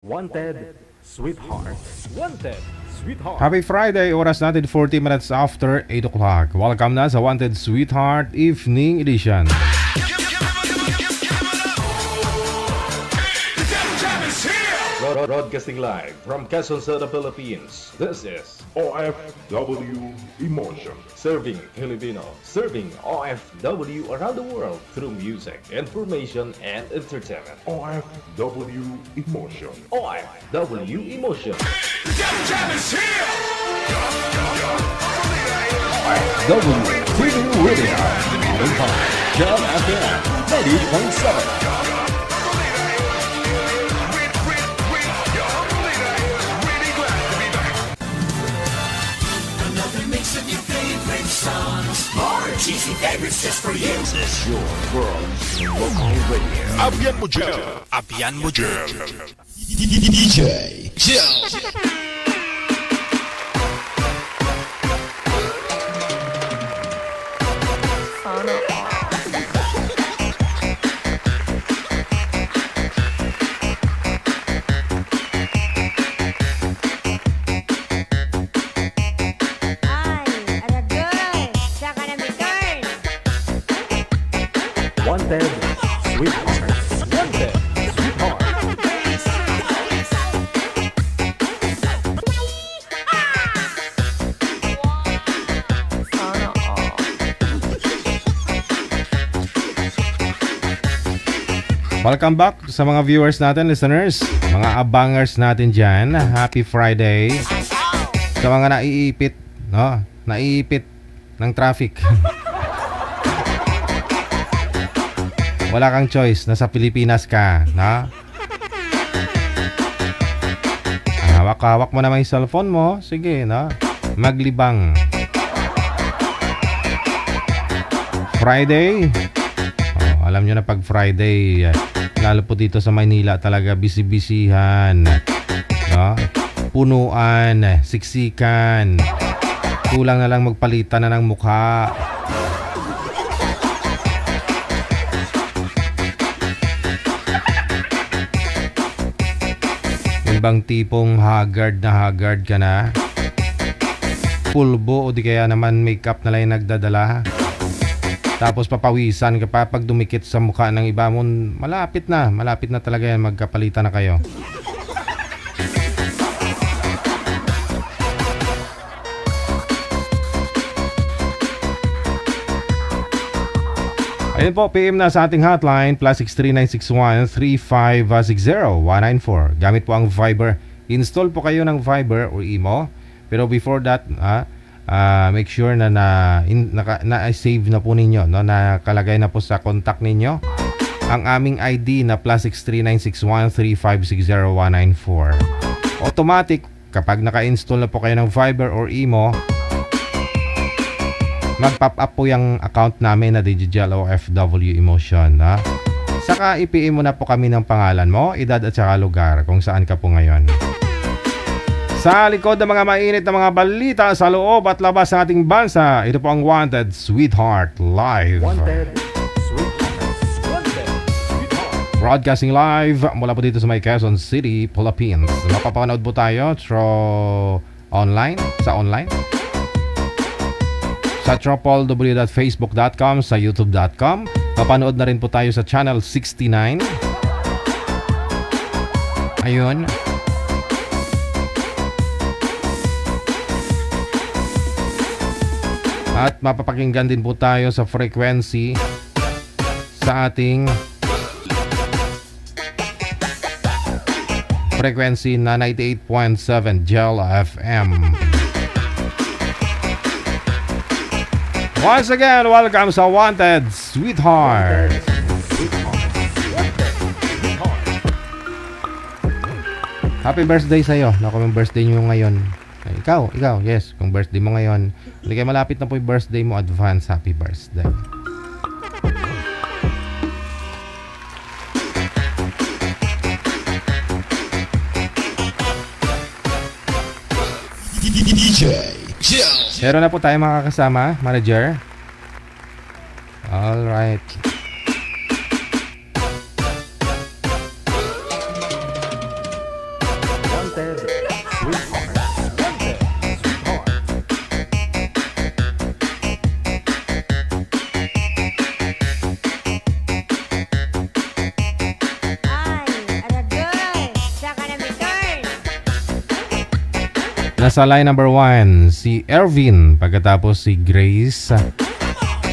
Wanted, Sweetheart. Wanted, Sweetheart. Happy Friday! Oras natin 40 minutes after 8 o'clock. Welcome na sa Wanted Sweetheart Evening Edition. Broadcasting live from Quezon City, Philippines. This is OFW Emotion. Serving Filipino, serving OFW around the world through music, information, and entertainment. OFW Emotion. OFW Emotion. OFW TV Radio. Jam FM 90.7. More cheesy favorites just for you. This is your world's local radio. Abian mo dyan. Abian mo dyan. DJ Jill. Wanted, Sweetheart. Wanted, Sweetheart. Welcome back sa mga viewers natin, listeners, mga abangers natin dyan. Happy Friday. Sa mga naiipit, no? Naiipit ng traffic. Wala kang choice, nasa Pilipinas ka, no? Hawak-hawak mo naman yung cellphone mo. Sige, no? Maglibang. Friday. Oh, alam nyo na pag Friday, lalo po dito sa Maynila talaga busy-busyhan, no? Punuan, siksikan. Kulang na lang magpalitan na ng mukha. Ibang tipong haggard ka na. Pulbo o di kaya naman makeup na lang yung nagdadala. Tapos papawisan ka pa pag dumikit sa mukha ng iba mo. Malapit na talaga yan, magkapalitan na kayo. Ayun po, PM na sa ating hotline, +63961-3560194. Gamit po ang Viber. Install po kayo ng Viber or Imo. Pero before that, make sure na na-save na po ninyo, no? Nakalagay na po sa contact ninyo ang aming ID na +63961-3560194. Automatic, kapag naka-install na po kayo ng Viber or Imo, mag-pop up po yung account namin na Digital OFW Emotion, ha? Saka i-PM mo na po kami ng pangalan mo, edad at saka lugar kung saan ka po ngayon. Sa likod ng mga mainit na mga balita sa loob at labas ng ating bansa, ito po ang Wanted Sweetheart Live. Wanted, Sweetheart. Wanted, Sweetheart. Broadcasting live mula po dito sa may Quezon City, Philippines. Mapapanood po tayo through online, sa online. Sa www.facebook.com, sa youtube.com. Mapanood na rin po tayo sa channel 69. Ayun. At mapapakinggan din po tayo sa frequency sa ating frequency na 98.7 Gel FM. Once again, welcome sa Wanted Sweetheart. Happy birthday sa'yo. Naku, yung birthday nyo ngayon. Ikaw, yes. Kung birthday mo ngayon, hindi kayo malapit na po yung birthday mo, advance happy birthday. DJ Jill. Meron na po tayo makakasama, manager. Alright. Nasa line number 1, si Ervin, pagkatapos si Grace.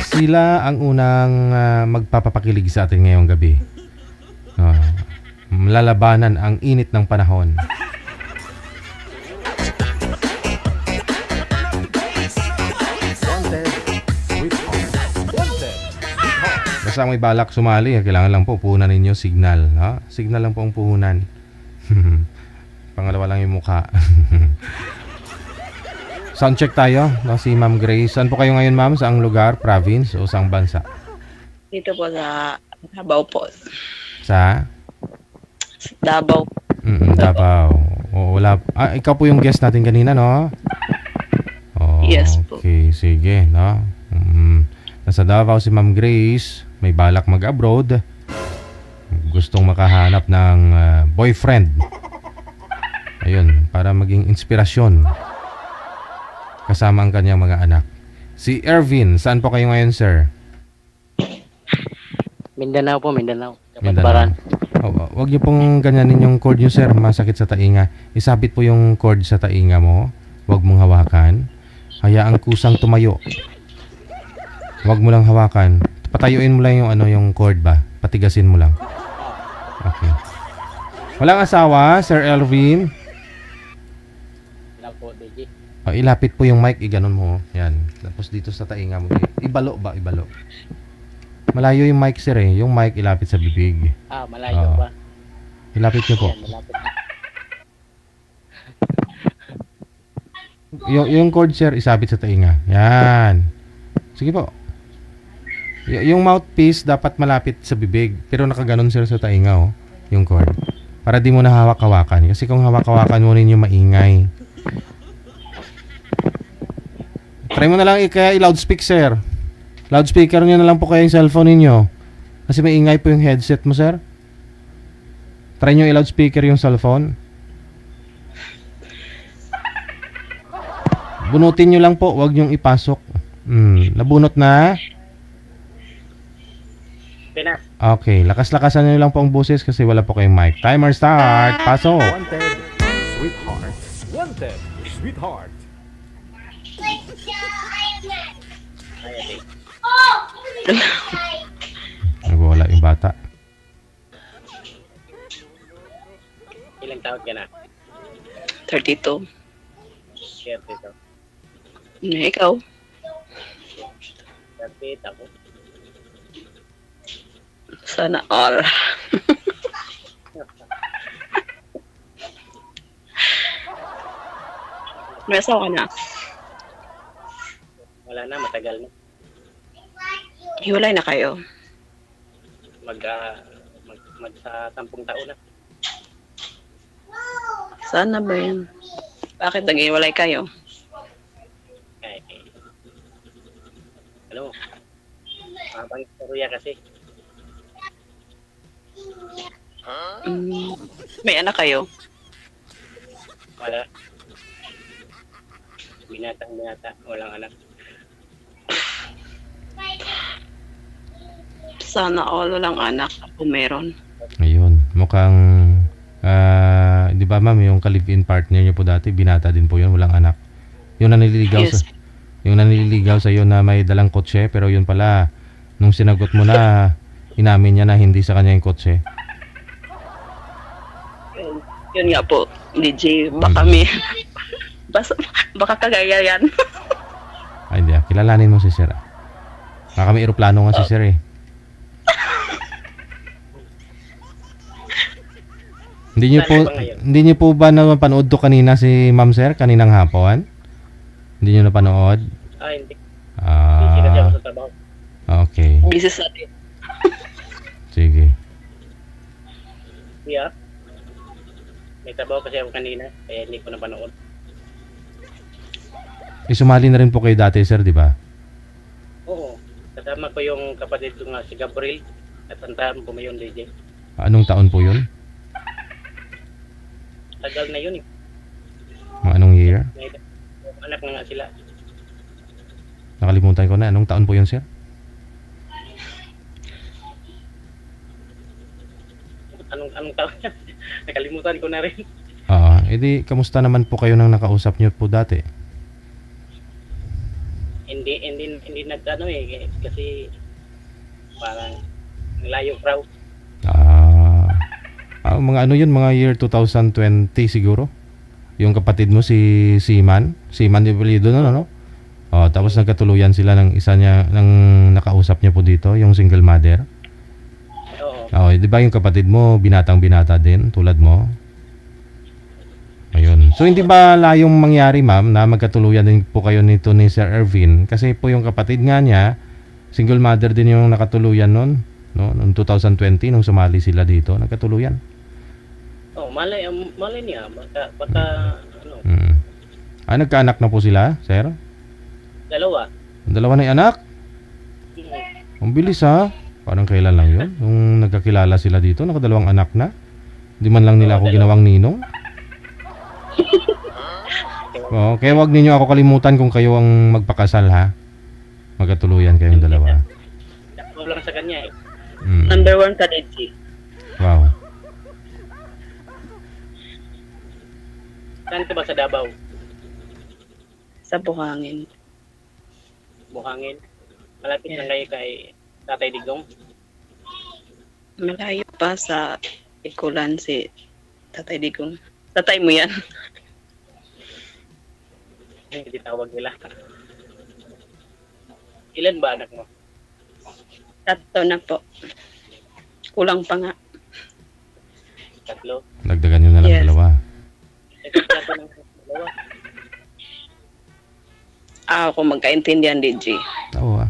Sila ang unang magpapapakilig sa atin ngayong gabi. Lalabanan ang init ng panahon. Basta may balak sumali, kailangan lang po puhunan ninyo signal. Signal lang po ang puhunan. Pangalawa lang yung mukha. Sound check tayo. Si Ma'am Grace. Saan po kayo ngayon, ma'am? Saang lugar, province o saang bansa? Dito po sa Davao po. Sa? Davao. Davao. Wala. Ikaw po yung guest natin kanina, no? Yes po. Okay, sige, no? Nasa Davao si Ma'am Grace. May balak mag-abroad. Gustong makahanap ng boyfriend. Ayun, para maging inspirasyon. Kasama ang kanyang mga anak. Si Ervin, saan po kayo ngayon, sir? Mindanao po, Mindanao. Mindanao. Huwag niyo pong ganyanin yung cord niyo, sir. Masakit sa tainga. Isabit po yung cord sa tainga mo. Huwag mong hawakan. Hayaang kusang tumayo. Huwag mo lang hawakan. Patayuin mo lang yung cord ba? Patigasin mo lang. Okay. Walang asawa, Sir Elvin? Wala po, DJ. Ilapit po yung mic, iganon mo. Yan. Tapos dito sa tainga mo. Ibalo ba? Ibalo. Malayo yung mic, sir eh. Yung mic ilapit sa bibig. Malayo ba? Ilapit nyo po. Yan, malapit na. Yung cord, sir, isabit sa tainga. Yan. Sige po. Yung mouthpiece dapat malapit sa bibig. Pero nakaganon, sir, sa tainga, yung cord. Para di mo na hawak-hawakan. Kasi kung hawak-hawakan mo rin yung maingay. Try mo na lang kaya i-loudspeak, sir. Loudspeaker nyo na lang po kaya yung cellphone ninyo. Kasi maingay po yung headset mo, sir. Try nyo i-loudspeaker yung cellphone. Bunutin nyo lang po, wag nyong ipasok. Nabunot na? Pina. Okay, lakas-lakasan nyo lang po ang boses kasi wala po kayong mic. Timer start, pasok. Wanted, sweetheart. Wanted, sweetheart. Nagwawala yung bata. Ilang taon ka na? 32. Share dito. Ikaw? 38 ako. Sana all. May asawa ka na? Wala na, matagal na. Hiwalay na kayo? Mag sa 10 taon na. Sana ba yun? Bakit nag-iwalay kayo? Ano? Habang istorya kasi. May anak kayo? Wala. Binata, walang anak. Sana all walang anak kung meron. Ayun, mukhang di ba ma'am, yung ka-live-in partner niyo po dati, binata din po yun, walang anak. Yung nanililigaw Yes. yung nanililigaw sa iyo na may dalang kotse, pero yun pala, nung sinagot mo na, inamin niya na hindi sa kanya yung kotse. Yun nga po, DJ, baka may... baka kagaya yan. Ay, hindi. Kilalanin mo si sir. Baka may eroplano nga si sir eh. Hindi niyo po ba napanood to kanina si Ma'am Sir kaninang hapon? Hindi niyo napanood? Hindi. Busy kasi ako sa trabaho. Okay. Busy sa atin. Sige. Yeah. May trabaho kasi ako kanina, kaya hindi ko napanood. Sumali na rin po kayo dati, sir, di ba? Oo. Kasama ko yung kapatid ko nga si Gabriel at antahan ko mayon DJ. Anong taon po yun? Tagal na yun eh. Anong year? May anak na nga sila. Nakalimutan ko na. Anong taon po yun, sir? Anong taon yan? Nakalimutan ko na rin. Eh di, kamusta naman po kayo nang nakausap niyo po dati? Hindi nagano eh kasi parang layo raw. Mga ano yun, mga year 2020 siguro. Yung kapatid mo si Siman yung apelyido nun, ano? Tapos nagkatuluyan sila ng isa niya, ng nakausap niya po dito, yung single mother. Oo. Di ba yung kapatid mo, binatang-binata din, tulad mo? Ayun. So, hindi ba layong mangyari, ma'am, na magkatuluyan din po kayo nito ni Sir Ervin? Kasi po yung kapatid nga niya, single mother din yung nakatuluyan nun, no? Noong 2020, nung sumali sila dito, nagkatuluyan. Malay niya. Baka ano. Nagkaanak na po sila, sir? Dalawa. Dalawa na yung anak? Ang bilis, ha? Parang kailan lang yun? Nung nagkakilala sila dito, nakadalawang anak na. Hindi man lang nila ako ginawang ninong. Kaya wag ninyo ako kalimutan kung kayo ang magpakasal, ha? Magkatuluyan kayong dalawa. Ako lang sa kanya eh. Number 1 ka, DJ. Wow. Saan ka ba sa Davao? Sa Buhangin. Buhangin. Malapit lang kayo kay Tatay Digong. Malayo pa sa Ikulan si Tatay Digong. Tatay mo yan. Hindi tawag nila. Ilan ba anak mo? 3 na po. Kulang pa nga. 3. Dagdagan nyo na lang Yes. dalawa. Dalawa. Ako magkaintindihan, DJ. Oo, ha?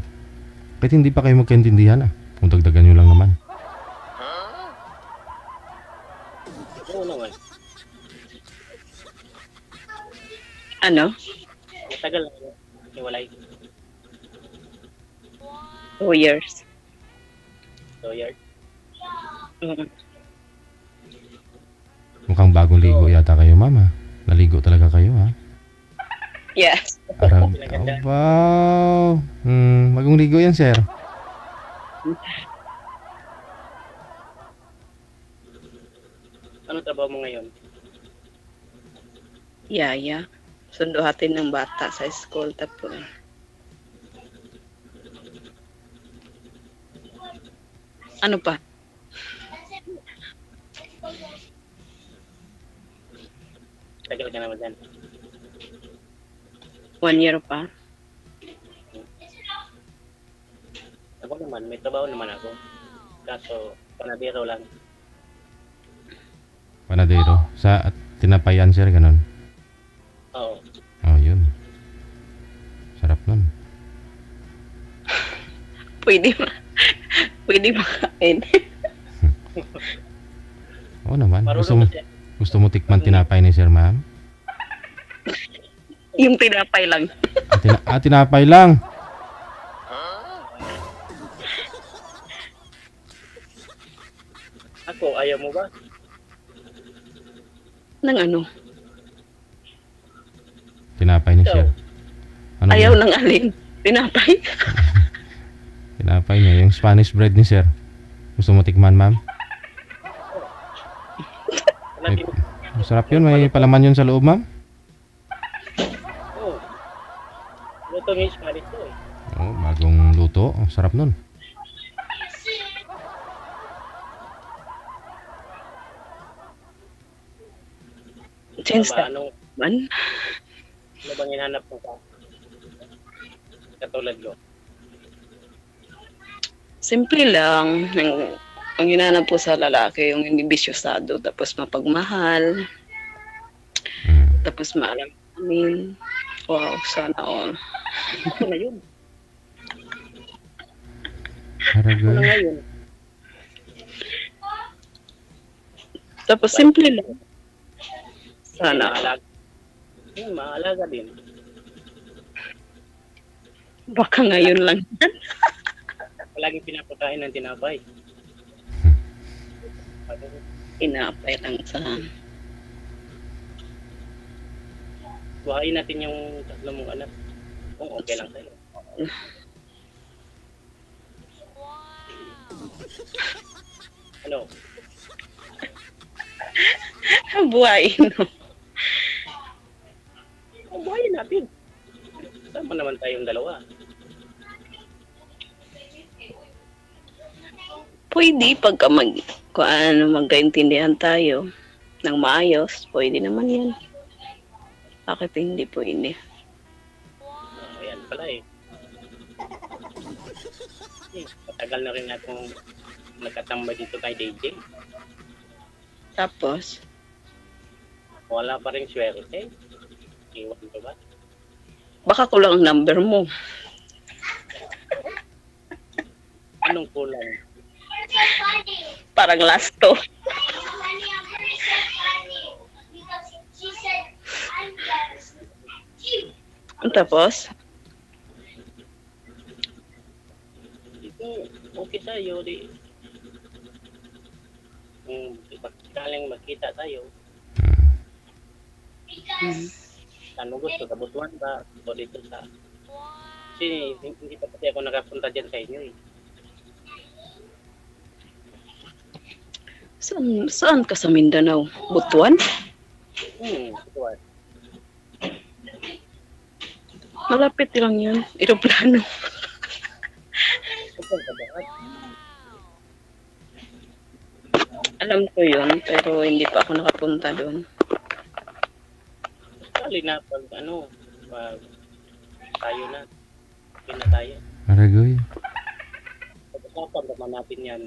Kahit hindi pa kayo magkaintindihan, kung dagdagan nyo lang naman. Oo naman. Ano? Matagal na yun. Iwalay. 2 years. 2 years. Mukhang bagong ligo yata kayo, mama. Naligo talaga kayo, ha? Yes. Wow. Bagong ligo yan, sir. Ano trabaho mo ngayon? Yaya. Sunduhatin ng bata sa school. Tapos, ano pa? Tagal ka naman dyan. 1 year pa. Ako naman, may trabaho naman ako. Kaso, panadero lang. Panadero. Sa tinapayan, sir, ganun. Oo. Yun. Sarap nun. Pwede makain. Oo naman. Marunong kasi. Gusto mo tikman tinapay ni sir, ma'am? Yung tinapay lang. Tinapay lang. Ako, ayaw mo ba? Nang ano? Tinapay ni sir. Ano Ayaw ba? ng alin. Tinapay. Tinapay niya. Yung Spanish bread ni sir. Gusto mo tikman, ma'am? Masarap yun. May palaman yun sa loob, ma'am? Oo. Luto ng Spanish to eh. Bagong luto. Sarap nun. Since that Anong, man. ano bang hinanap mo ka? Katulad ko. Simple lang. Ang hinanap po sa lalaki, yung hindi bisyosado, tapos mapagmahal, tapos maalam amin. Wow, sana all. Ano na yun? Ano Haraga. nga yun? Tapos simple lang. Sana. Maalaga. Maalaga din. Baka ngayon lang. Palaging pinapakain ng tinapay. Inapay lang sa... Buhayin natin yung 3 mong anak. Kung okay lang sa'yo. Ano? Buhayin. No? buhayin natin. Sama naman tayong dalawa. Pwede pagka magkaintindihan tayo ng maayos, pwede naman yan. Bakit hindi pwede? Ayan pala eh. Matagal na rin akong nagkatambay dito kay DJ. Tapos, Wala pa rin swerte. Iwan ko ba? baka kulang ang number mo. Anong kulang? Parang last to. Tapos, Ito, okay sa'yo. Kung sakaling magkita tayo, ano gusto, kabutuan ba? O dito sa... Kasi hindi pa pati ako nakapunta dyan sa inyo eh. saan ka sa Mindanao? Butuan? Butuan. Malapit lang yun. Aeroplano. Butuan ka ba? Alam ko yun, pero hindi pa ako nakapunta doon. Kali na pag pag tayo na. Okay na tayo. Aragoy. Pag-usapan naman natin yan.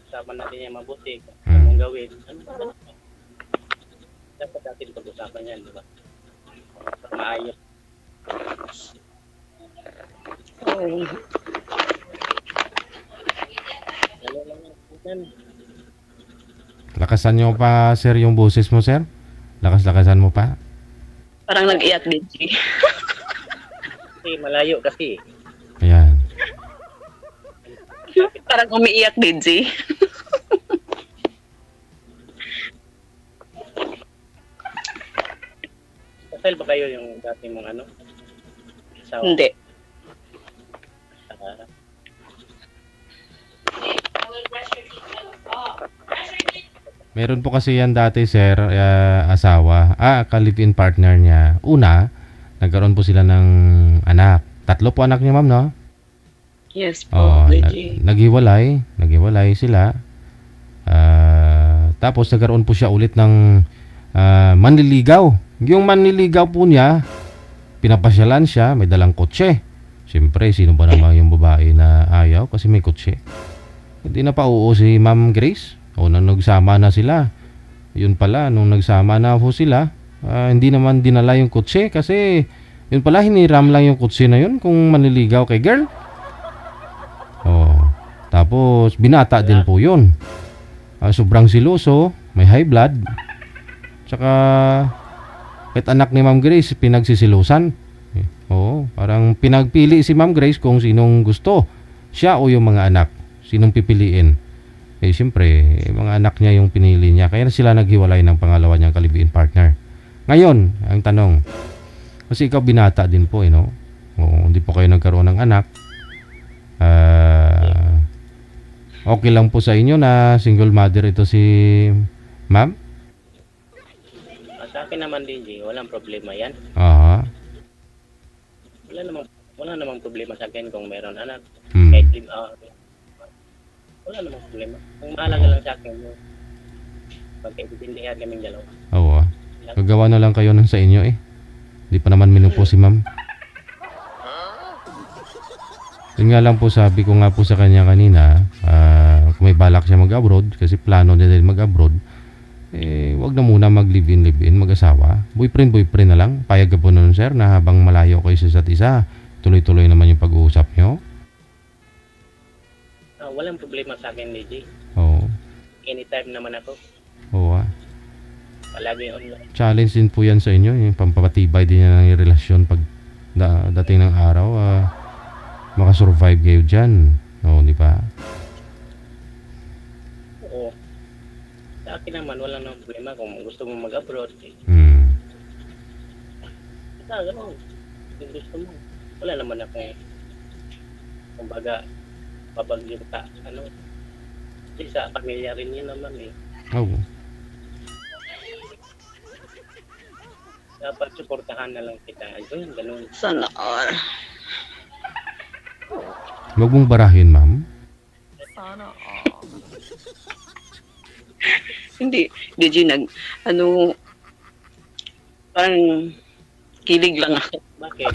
Usapan natin yan mabuti. Anong gawin? Ano? Dapat natin pag-usapan yan, di ba? Maayos. Oh, Ano lang yan? Lakasan nyo pa, sir, yung boses mo, sir. Lakas-lakasan mo pa. parang nag-iyak din si. Kasi malayo kasi. Ayan. Parang umiiyak din si. Kasal ba kayo yung dati mong asawa? Hindi. Ah, Meron po kasi yan dati, sir, asawa. Ka-live-in partner niya. Una, nagkaroon po sila ng anak. 3 po anak niya, ma'am, no? Yes po, Oh, Reggie. naghiwalay sila. Tapos nagkaroon po siya ulit ng manliligaw. Yung manliligaw po niya, pinapasyalan siya, may dalang kotse. Siyempre, sino ba naman yung babae na ayaw kasi may kotse? Hindi na pa oo si Ma'am Grace. O nung nagsama na sila. Yun pala, nung nagsama na po sila, hindi naman dinala yung kotse kasi yun pala, hiniram lang yung kotse na yun kung manliligaw kay girl. Oh, tapos binata din po yun. Sobrang siloso, may high blood. Tsaka kahit anak ni Ma'am Grace pinagsisilusan. Oo, parang pinagpili si Ma'am Grace kung sinong gusto. Siya o yung mga anak. Sinong pipiliin. Siyempre, mga anak niya yung pinili niya. Kaya sila naghiwalay ng pangalawa niyang ka-live-in partner. Ngayon, ang tanong. Kasi ikaw binata din po, no? Oo, hindi po kayo nagkaroon ng anak. Okay lang po sa inyo na single mother ito si Ma'am? sa akin naman din, walang problema yan. Aha. Wala namang problema sa akin kung meron anak. Hmm. Kahit wala namang problema. Ang mahalaga lang sa akin yung magkaibigan kaming dalawa. Oo. Gagawa na lang kayo ng sa inyo eh. Hindi pa naman minupo si Ma'am. Yun nga lang po, sabi ko nga po sa kanya kanina, kung may balak siya mag-abroad, kasi plano niya din mag-abroad, wag na muna mag-live-in, mag-asawa. Boyfriend na lang. Payag ka po nun, sir, na habang malayo kayo sa isa't isa, tuloy-tuloy naman yung pag-uusap nyo. Walang problema sa akin, DJ. Oo. Anytime naman ako. Oo. Palagi online. Challenge din po yan sa inyo, yung pampapatibay din yan ng relasyon pag dating ng araw. Makasurvive kayo dyan. Oo, di ba? Oo. Sa akin naman, wala namang problema kung gusto mo mag-abroad. Ganun. Kung gusto mo. Wala naman ako kumbaga, babagyo ka, kasi sa pamilya rin yun naman eh. Oo. dapat suportahan na lang kita. Ayun, ganun. Sana all. Huwag mong barahin, ma'am. Hindi, DJ, parang kilig lang ako. Bakit?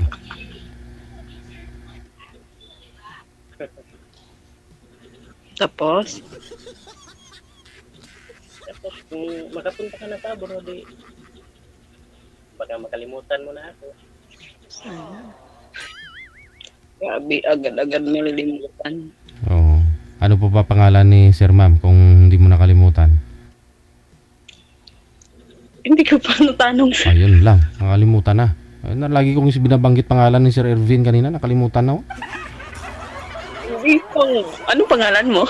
Tapos, Tapos kung makapunta ka na sa abroad, baka makalimutan mo na ako. grabe, agad-agad nalilimutan. Oo. Ano po ba pangalan ni Sir Ma'am kung hindi mo nakalimutan? Hindi ko pa natanong sa... Ayun lang, nakalimutan na. Ayun na, lagi kong binabanggit pangalan ni Sir Ervin kanina, nakalimutan na. Hindi ko. Anong pangalan mo?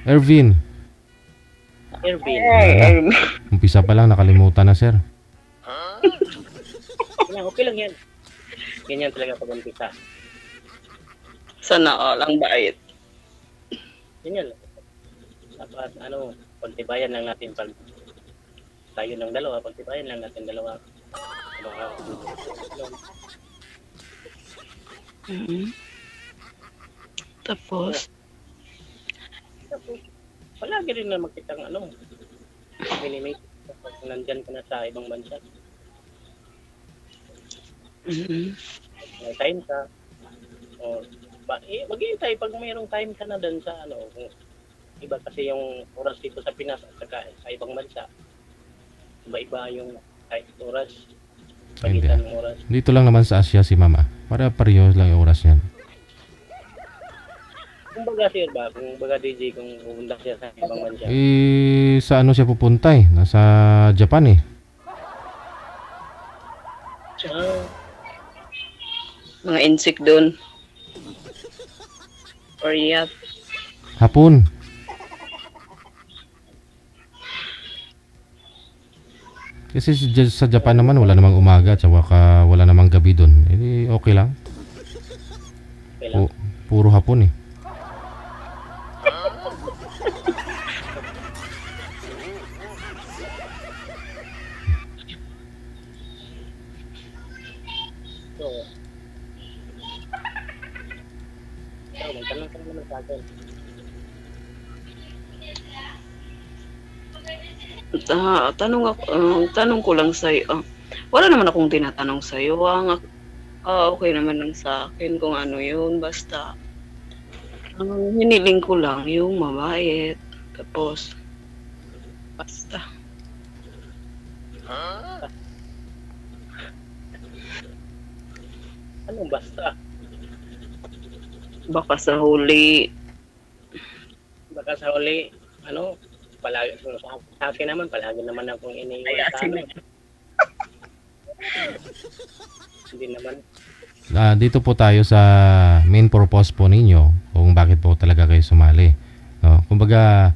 Ervin. Ervin, Umpisa pa lang, nakalimutan na, Sir. okay lang yan. Ganyan talaga pag-umpisa. Sana all, ang bait. Ganyan lang. Dapat, pagtibayan lang natin pag tayo ng dalawa, pagtibayan lang natin dalawa. Tapos, Palagi rin na makitang minimate kapag nandyan ka na sa ibang bansa. May time ka. Mag-iintay pag mayroong time ka na dun sa kung iba kasi yung oras dito sa Pinas at saka sa ibang bansa. Iba-iba yung oras. Pagitan ng oras. Dito lang naman sa Asia si Mama. Para parehas lang yung oras niyan. Kumbaga sir ba? Kumbaga DJ kung pupunta siya sa ibang bansa. Sa ano siya pupunta eh? Nasa Japan eh. mga insect doon. Or yacht. Hapon. Kasi sa Japan naman wala namang umaga at wala namang gabi doon. Okay lang. Okay lang. Puro hapon eh. Magtanong ka naman sa akin. Tanong ko lang sa'yo. Wala naman akong tinatanong sa'yo. Okay naman lang sa akin kung ano yun. Basta, hiniling ko lang yung mabait. Tapos, basta. Anong basta? Baka sa huli, palagi sa akin naman, palagi naman akong iniiwan sa amin. Hindi naman. Dito po tayo sa main purpose po ninyo kung bakit po talaga kayo sumali. No? Kumbaga,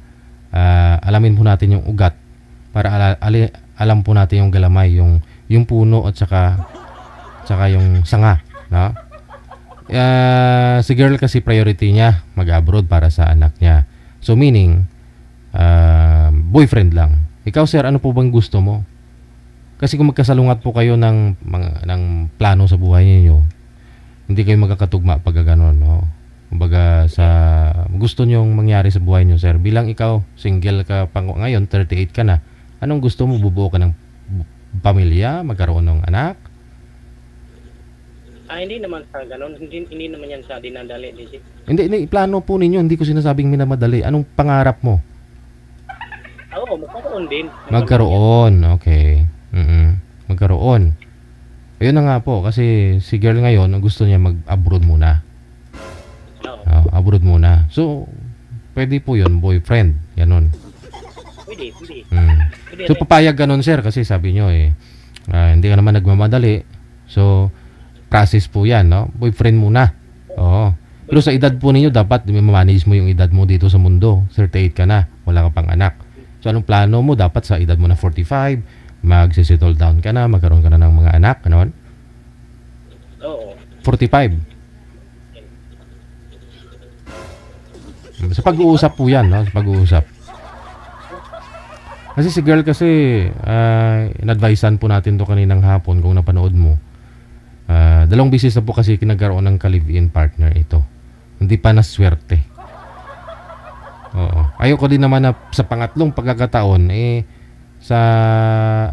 alamin po natin yung ugat para alam po natin yung galamay, yung puno at saka yung sanga. No? Si girl kasi priority niya mag-abroad para sa anak niya. So meaning, boyfriend lang. Ikaw sir, ano po bang gusto mo? Kasi kung magkasalungat po kayo ng plano sa buhay niyo, hindi kayo magkakatugma pag gano'n, no? Kumbaga sa gusto niyong mangyari sa buhay niyo, sir. Bilang ikaw, single ka pa ngayon, 38 ka na. Anong gusto mo? Bubuo ka ng pamilya? Magkaroon ng anak? Hindi naman sa gano'n. Hindi naman yan sa dinadali, DJ. Hindi, plano po ninyo. Hindi ko sinasabing minamadali. Anong pangarap mo? Oo, magkaroon din. Magkaroon, okay. Magkaroon. Ayun na nga po, kasi si girl ngayon, gusto niya mag-abroad muna. Abroad muna. So, pwede po yun, boyfriend. Ganon. Pwede. So, papayag ganon, sir, kasi sabi nyo hindi ka naman nagmamadali. So, process po yan, no? Boyfriend muna. Oo. Pero sa edad po ninyo, dapat manage mo yung edad mo dito sa mundo. 38 ka na, wala ka pang anak. So, anong plano mo? Dapat sa edad mo na 45, mag-settle down ka na, magkaroon ka na ng mga anak, ganon? Oo. 45. Sa pag-uusap po yan, no? Sa pag-uusap. Kasi si girl kasi, in-advisean po natin to kaninang hapon kung napanood mo. 2 beses na po kasi kinagkaroon ng ka-live-in partner ito. Hindi pa naswerte. Oo. Ayoko din naman na sa pangatlong pagkakataon,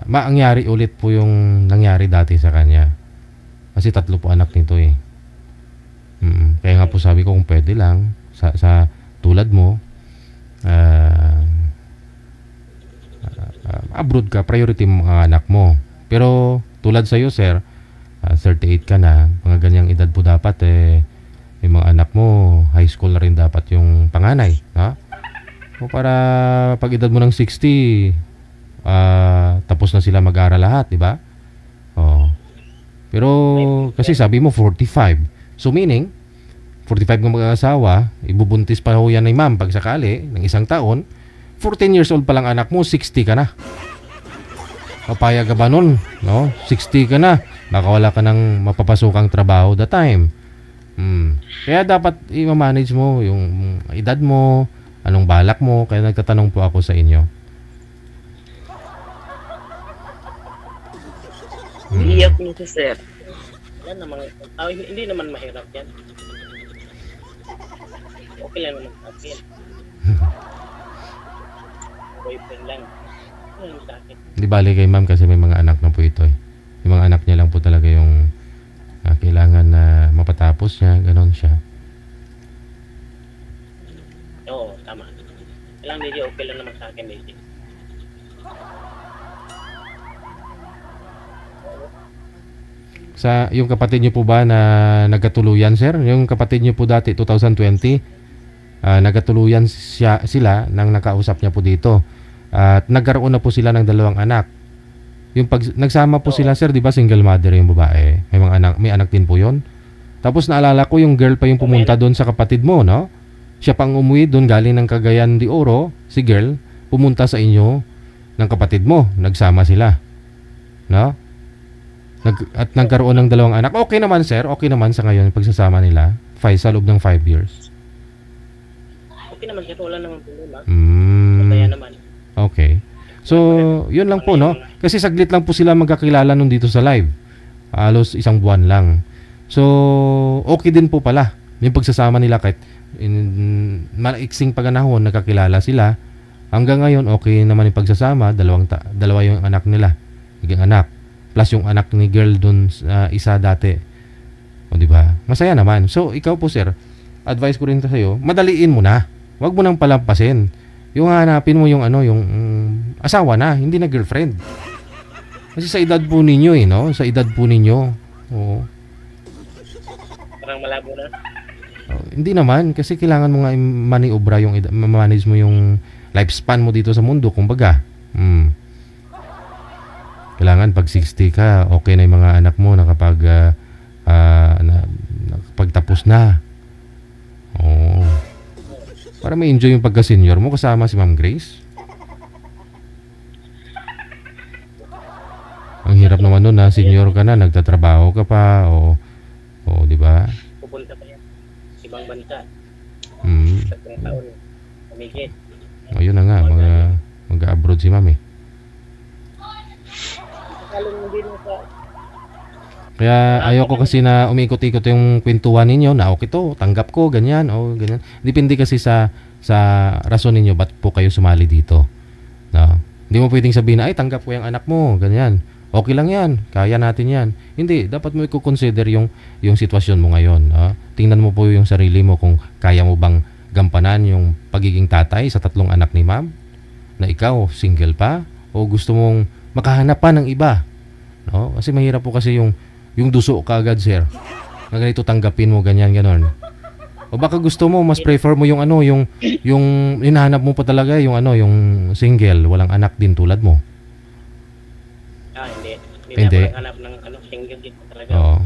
maangyari ulit po yung nangyari dati sa kanya. Kasi 3 po anak nito eh. Kaya nga po sabi ko kung pwede lang, sa tulad mo, abroad ka, priority mo ang anak mo. Pero tulad sa iyo, sir, 38 ka na, mga ganyang edad po dapat yung mga anak mo, high school na rin dapat yung panganay, ha? O para pag edad mo ng 60, tapos na sila mag-aral lahat, di ba? Oh. Pero kasi sabi mo 45. So meaning 45 ng mag-asawa, ibubuntis pa ho yan ni ma'am pag sakali ng 1 taon. 14 years old pa lang anak mo, 60 ka na. Papayag ka ba nun? No? 60 ka na. Baka wala ka ng mapapasukang trabaho that time. Kaya dapat i-manage mo yung edad mo, anong balak mo. Kaya nagtatanong po ako sa inyo. Iyak niyo si sir. Yan naman, hindi naman mahirap yan. Okay lang naman sa akin. Boyfriend lang. Ano lang sa akin. Hindi bali kay ma'am kasi may mga anak na po ito eh. Yung mga anak niya lang po talaga yung kailangan na mapatapos niya, ganon siya. Oo, tama. Kailangan DJ, okay lang naman sa akin DJ. Sa yung kapatid niyo po ba na nagkatuluyan, sir? Yung kapatid niyo po dati 2020, nagkatuluyan sila nang nakausap niya po dito. At nagkaroon na po sila ng 2 anak. Yung pag nagsama po sila, sir, 'di ba single mother yung babae? May mga anak, may anak din po 'yon. Tapos naalala ko yung girl pa yung pumunta doon sa kapatid mo, no? Siya pang umuwi doon galing ng Cagayan de Oro, si girl, pumunta sa inyo ng kapatid mo, nagsama sila. No? At nagkaroon ng 2 anak. Okay naman, sir. Okay naman sa ngayon pagsasama nila. Sa loob ng 5 years. Okay naman, sir. Wala naman problema. Masaya naman. Okay. So, yun lang po, no? Kasi saglit lang po sila magkakilala nung dito sa live. Halos 1 buwan lang. So, okay din po pala. Yung pagsasama nila kahit malaiksing paganahon, nagkakilala sila. Hanggang ngayon, okay naman yung pagsasama. Dalawa yung anak nila. Naging anak. Plus yung anak ni girl dun isa dati. O di ba? Masaya naman. So ikaw po, sir, advice ko rin sa iyo, madaliin mo na. Huwag mo nang palampasin. Yung hanapin mo yung yung asawa na, hindi na girlfriend. Kasi sa edad po ninyo no? Sa edad po ninyo. Oo. Parang malabo na. Hindi naman kasi kailangan mo nga maniobra yung manage mo yung lifespan mo dito sa mundo, kumbaga. Kailangan pag 60 ka, okay na yung mga anak mo nakapagtapos na. Oo. Para may enjoy yung pagka-senior mo kasama si Ma'am Grace. Ang hirap naman nun na senior ka na, nagtatrabaho ka pa, di ba? Pupunta pa yan. Ibang bansa. 3 taon. Pamigit. Ayun na nga, mag-abroad si Ma'am eh. Kaya ayoko kasi na umiikot-ikot yung kwentuhan ninyo na okay to, tanggap ko, ganyan, ganyan. Depende kasi sa rason ninyo ba't po kayo sumali dito. No? Hindi mo pwedeng sabihin na, ay tanggap ko yung anak mo, ganyan. Okay lang yan, kaya natin yan. Hindi, dapat mo i-consider yung sitwasyon mo ngayon. Tingnan mo po yung sarili mo kung kaya mo bang gampanan yung pagiging tatay sa 3 anak ni ma'am, na ikaw single pa, o gusto mong makahanap pa ng iba. No? Kasi mahirap po kasi yung duso ka agad, sir. Na ganito tanggapin mo, ganyan, ganon. O baka gusto mo, mas prefer mo yung yung hinahanap mo pa talaga, yung single, walang anak din tulad mo. Hindi. Hindi. Ako hanap ng single din talaga. Oo.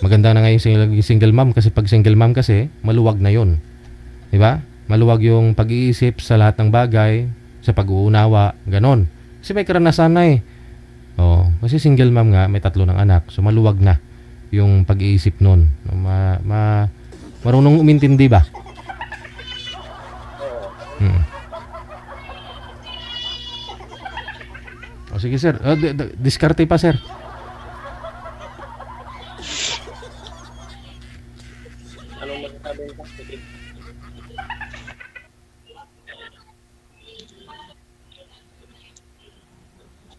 Maganda na nga yung single mom kasi pag single mom kasi, maluwag na yon. Di ba? Maluwag yung pag-iisip sa lahat ng bagay, sa pag-uunawa, ganon. Kasi may karanasan na eh. Kasi single mom nga, may 3 ng anak. So maluwag na yung pag-iisip nun. Marunong umintindi ba? sige sir. Diskarte pa sir. Anong masasabi mo? Sige.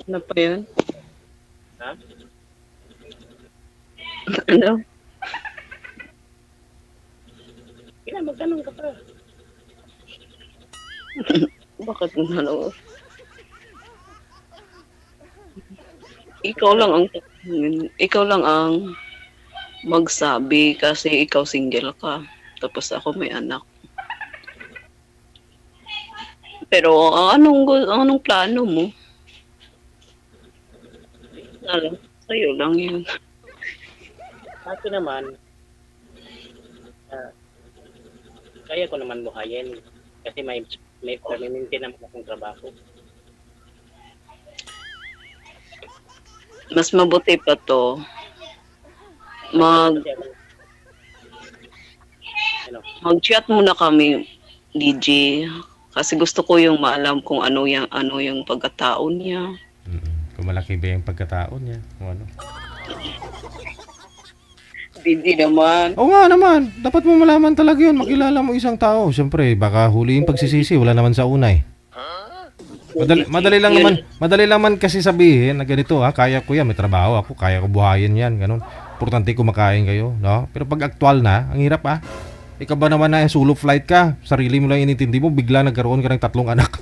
Ano pa yun? Ha? Ano? Kaya magtanong ka pa. Bakit ano? Ikaw lang ang magsabi kasi ikaw single ka. Tapos ako may anak. Pero anong plano mo? Alam, sa'yo lang yun. Ako naman, kaya ko naman buhayin. Kasi may permanente naman akong trabaho. Mas mabuti pa to. Ano? Mag-chat muna kami, DJ. Kasi gusto ko yung maalam kung ano yung pagkatao niya. Kung malaki ba yung pagkataon niya. O ano. Hindi naman. Oo nga naman. Dapat mo malaman talaga yun. Makilala mo isang tao. Siyempre, baka huli yung pagsisisi. Wala naman sa una eh. Madali lang naman kasi sabihin na ganito ha. Kaya ko yan. May trabaho ako. Kaya ko buhayin yan. Ganun. Importante kumakain kayo. No? Pero pag aktual na, ang hirap ha. Ikaw ba naman na solo flight ka? Sarili mo lang inintindi mo. Bigla nagkaroon ka ng 3 anak.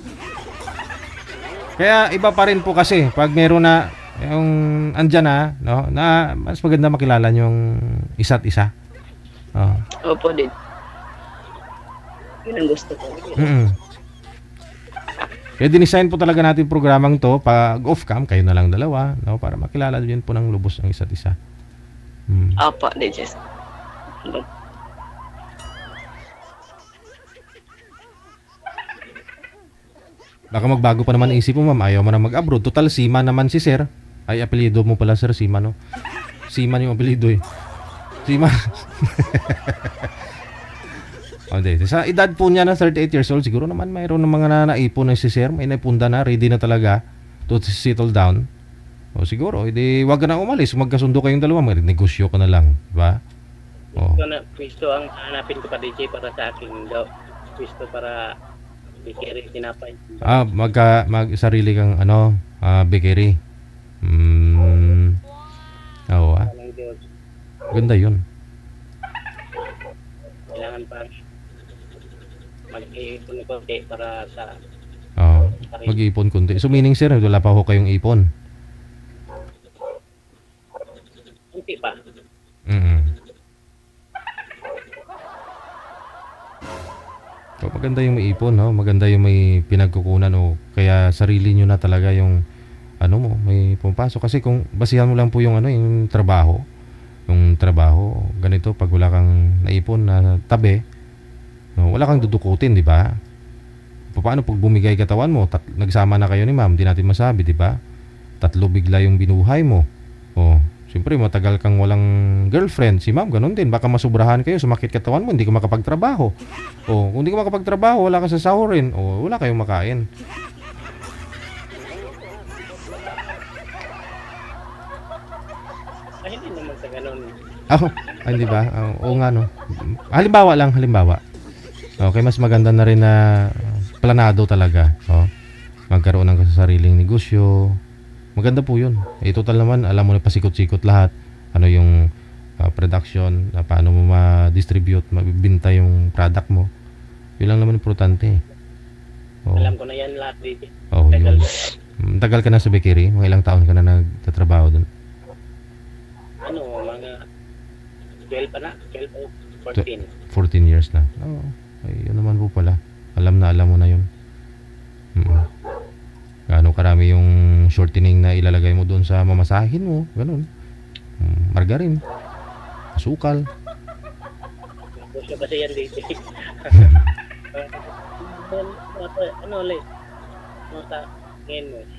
Kaya iba pa rin po kasi pag meron na yung andyan na, no, na mas maganda makilala yung isa't isa. Opo din. Yun ang gusto ko. Kaya dinisign po talaga natin programang to pag off-cam, kayo na lang dalawa, no, para makilala din po ng lubos ang isa't isa. Apa, din just. Baka magbago pa naman isip mo, ma'am. Ayaw mo na mag-abroad. Total, Seaman naman si sir. Ay, apelido mo pala, sir. Seaman, no? Seaman yung apelido, eh. Seaman. Okay. Sa edad po niya na 38 years old, siguro naman mayroon ng mga naipon na si sir. May naipunda na. Ready na talaga to settle down. O siguro, edi wag ka na umalis. Magkasundo kayong dalawa. Mag-negosyo ka na lang. Diba? Pwisto ang hanapin ko pa, DJ, para sa akin daw. Pwisto para bakery, tinapay. Sarili kang bakery. Oo Ganda yun. Kailangan pa mag-iipon ng konti para sa mag-iipon konti. So meaning sir, wala pa ho kayong ipon? Konti pa. So, maganda yung may ipon, no? Maganda yung may pinagkukunan o kaya sarili nyo na talaga yung may pumapasok. Kasi kung basihan mo lang po yung yung trabaho, ganito, pag wala kang naipon na tabi, no, wala kang dudukutin, di ba? Paano pag bumigay katawan mo, nagsama na kayo ni ma'am, di natin masabi, di ba? 3 bigla yung binuhay mo. Siyempre, matagal kang walang girlfriend. Si ma'am, ganun din. Baka masubrahan kayo, sumakit katawan mo, hindi ka makapagtrabaho. Kung hindi ka makapagtrabaho, wala ka sasahurin. Wala kayong makain. Ay, hindi naman sa ganun. Hindi ba? Oo nga, no. Halimbawa. Okay, mas maganda na rin na planado talaga. Magkaroon ng sariling negosyo. Maganda po yun. Total naman, alam mo na pasikot-sikot lahat. Ano yung production, paano mo ma-distribute, mabibinta yung product mo. Yun lang naman importante. Alam ko na yan lahat, DJ. Yun. Tagal ka na sa bakery? Mga ilang taon ka na nagtatrabaho doon? Mga 12 pa na? 12 o 14. 14 years na. Yun naman po pala. Alam mo na yun. Gaano karami yung shortening na ilalagay mo doon sa mamasahin mo, ganun. Margarine, asukal. Gusto kasi yan dito.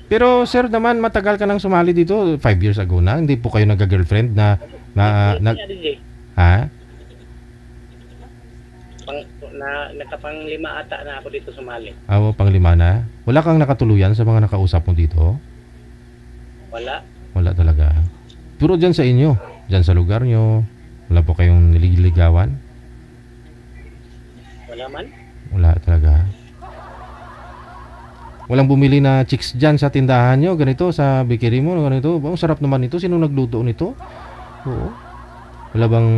Pero sir naman, matagal ka nang sumali dito, 5 years ago na. Hindi po kayo nagka-girlfriend na ha? Nakapang-5 ata na ako dito sumali. Pang-5 na? Wala kang nakatuluyan sa mga nakausap mo dito? Wala. Wala talaga. Puro dyan sa inyo. Dyan sa lugar nyo. Wala po kayong nililigawan? Wala man. Wala talaga. Walang bumili na chicks dyan sa tindahan nyo. Ganito, sa bakery mo. Ganito. Ang sarap naman ito. Sino nagluto nito? Oo. Wala bang...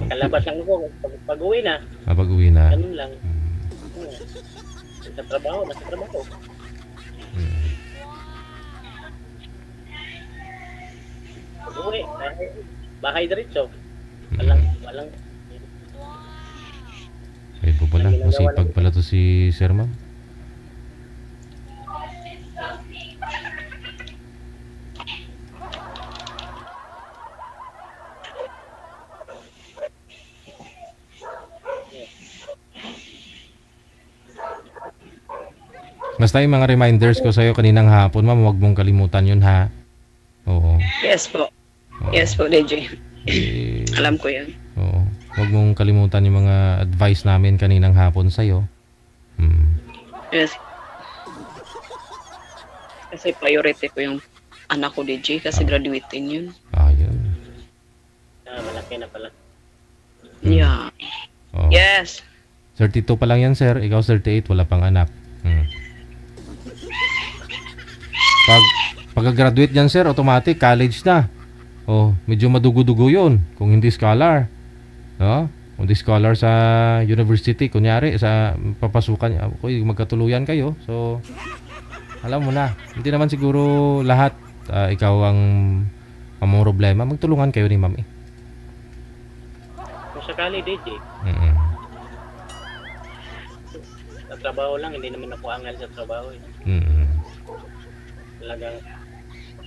Kalabas lang ako. Pag-uwi na. Pag-uwi na. Ganun lang. Nasa trabaho. Pag-uwi. Bahay diretso. Walang. Ay po pala. Masipag pala to si Sir Ma'am. Basta yung mga reminders ko sa'yo kaninang hapon, ma'am, huwag mong kalimutan yun, ha? Oo. Yes po. Oo. Yes po, DJ. Eh, Alam ko yan. oo. Huwag mong kalimutan yung mga advice namin kaninang hapon sa'yo. Yes. Kasi priority ko yung anak ko, DJ, kasi graduating yun. Ayun. Malaki na pala. Yeah. Oo. Yes. 32 pa lang yan, sir. Ikaw 38, wala pang anak. Pag-graduate yan, sir, automatic, college na. Oh, medyo madugo-dugo yun. Kung hindi scholar. No? Kung hindi scholar sa university, kunyari, sa papasukan, magkatuluyan kayo. So, alam mo na. Hindi naman siguro lahat ikaw ang problema. Magtulungan kayo ni ma'am eh. Kung sakali, DJ. Sa trabaho lang, hindi naman ako angal sa trabaho eh. Talagang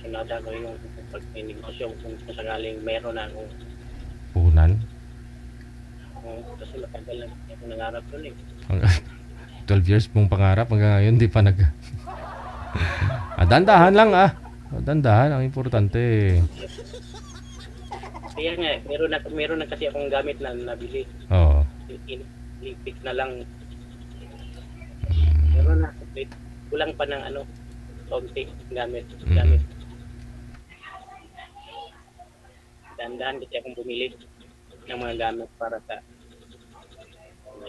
sinada ko yung pag-negosyo kung sakaling meron na akong puhunan. Kasi matagal lang ako nangarap doon eh. 12 years mong pangarap hanggang ngayon di pa nag dandahan lang dandahan ang importante. Kaya nga meron na kasi akong gamit na nabili. Oo. Ipit na lang. Meron na kulang pa ng konti gamit. Dandahan kasi akong bumili ng mga gamit para sa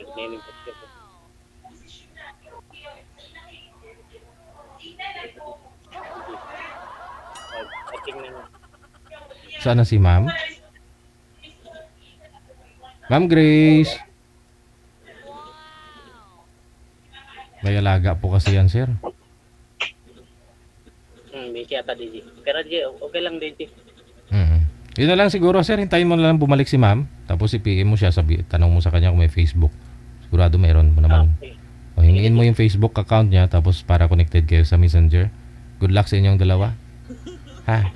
negosyo ko. Sana si ma'am? Ma'am Grace. May alaga po kasi yan, sir. Busy ata, DJ. Pero DJ, okay lang, DJ. Yun na lang siguro, sir. Hintayin mo na lang bumalik si ma'am. Tapos i-PM mo siya. Tanong mo sa kanya kung may Facebook. Sigurado mayroon mo naman. Okay. O, hingin mo yung Facebook account niya. Tapos para connected kayo sa Messenger. Good luck sa inyong dalawa. Ha?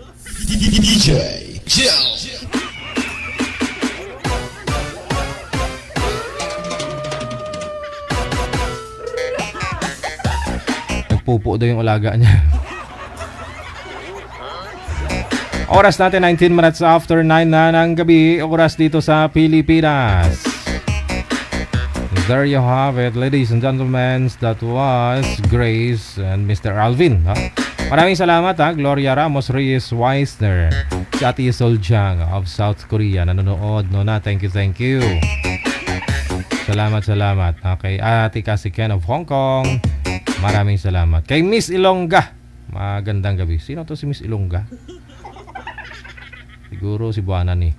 DJ Jill. Nagpupo daw yung alaga niya. Oras natin 19 minutes after 9 na ng gabi. Oras dito sa Pilipinas. There you have it, ladies and gentlemen. That was Grace and Mr. Alvin. Maraming salamat Gloria Ramos Reyes Weisner, si Ate Soljang of South Korea. Nanonood na. Thank you. Salamat. Okay, Ate Kasiken of Hong Kong. Maraming salamat. Kay Miss Ilongga. Magandang gabi. Sino to si Miss Ilongga? Siguro si Buanan eh.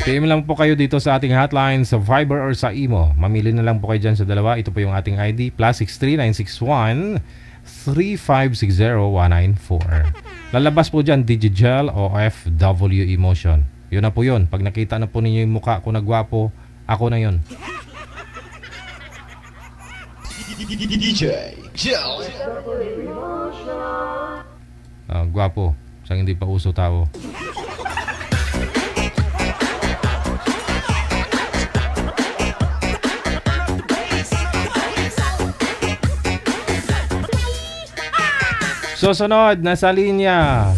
PM lang po kayo dito sa ating hotline sa Viber or sa Imo. Mamili na lang po kayo dyan sa dalawa. Ito po yung ating ID. +63961 3560 194. Lalabas po dyan Digigel o FW Emotion. Yun na po yun. Pag nakita na po ninyo yung mukha ko na gwapo, ako na yun. DJ Jill. Gwapo. Sang hindi pa uso tao. Susunod, nasa linya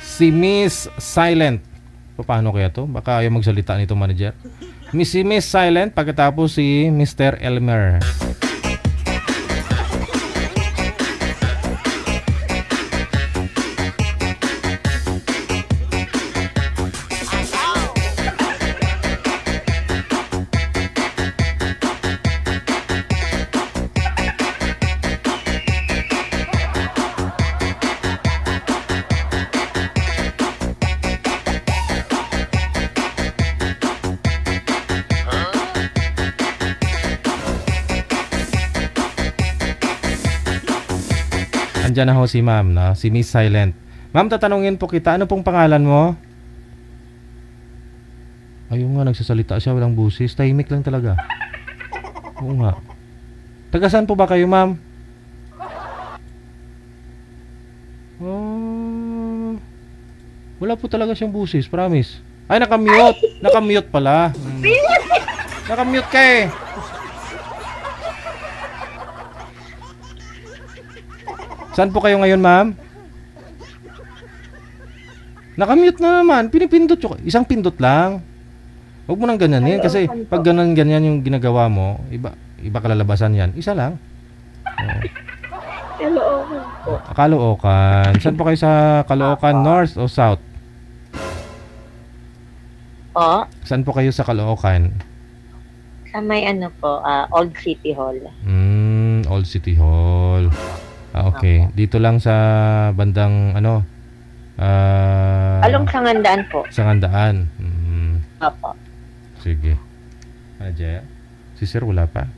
si Miss Silent. Paano kaya to? Baka ayaw magsalita nito, manager. Si Miss Silent, pagkatapos si Mr. Elmer. Andyan na ho si ma'am, no? Si Miss Silent. Ma'am, tatanungin po kita, ano pong pangalan mo? Ayun nga, nagsasalita siya, walang busis. Tahimik lang talaga. Oo nga. Taga saan po ba kayo, ma'am? Wala po talaga siyang busis, promise. Ay, nakamute. Nakamute pala. Nakamute ka eh. Saan po kayo ngayon, ma'am? Nakamute na naman. Pinipindot yung... Isang pindot lang. Huwag mo nang ganyanin. Kasi pag ganyan yung ginagawa mo, iba kalalabasan yan. Isa lang. Caloocan po. Caloocan. Saan po kayo sa Caloocan? North o South? Po? Saan po kayo sa Caloocan? Sa may ano po, Old City Hall. Old City Hall. Okay. Dito lang sa bandang ano? Along Sangandaan po. Sangandaan. Opo. Sige. Jaya? Si Sir wala pa?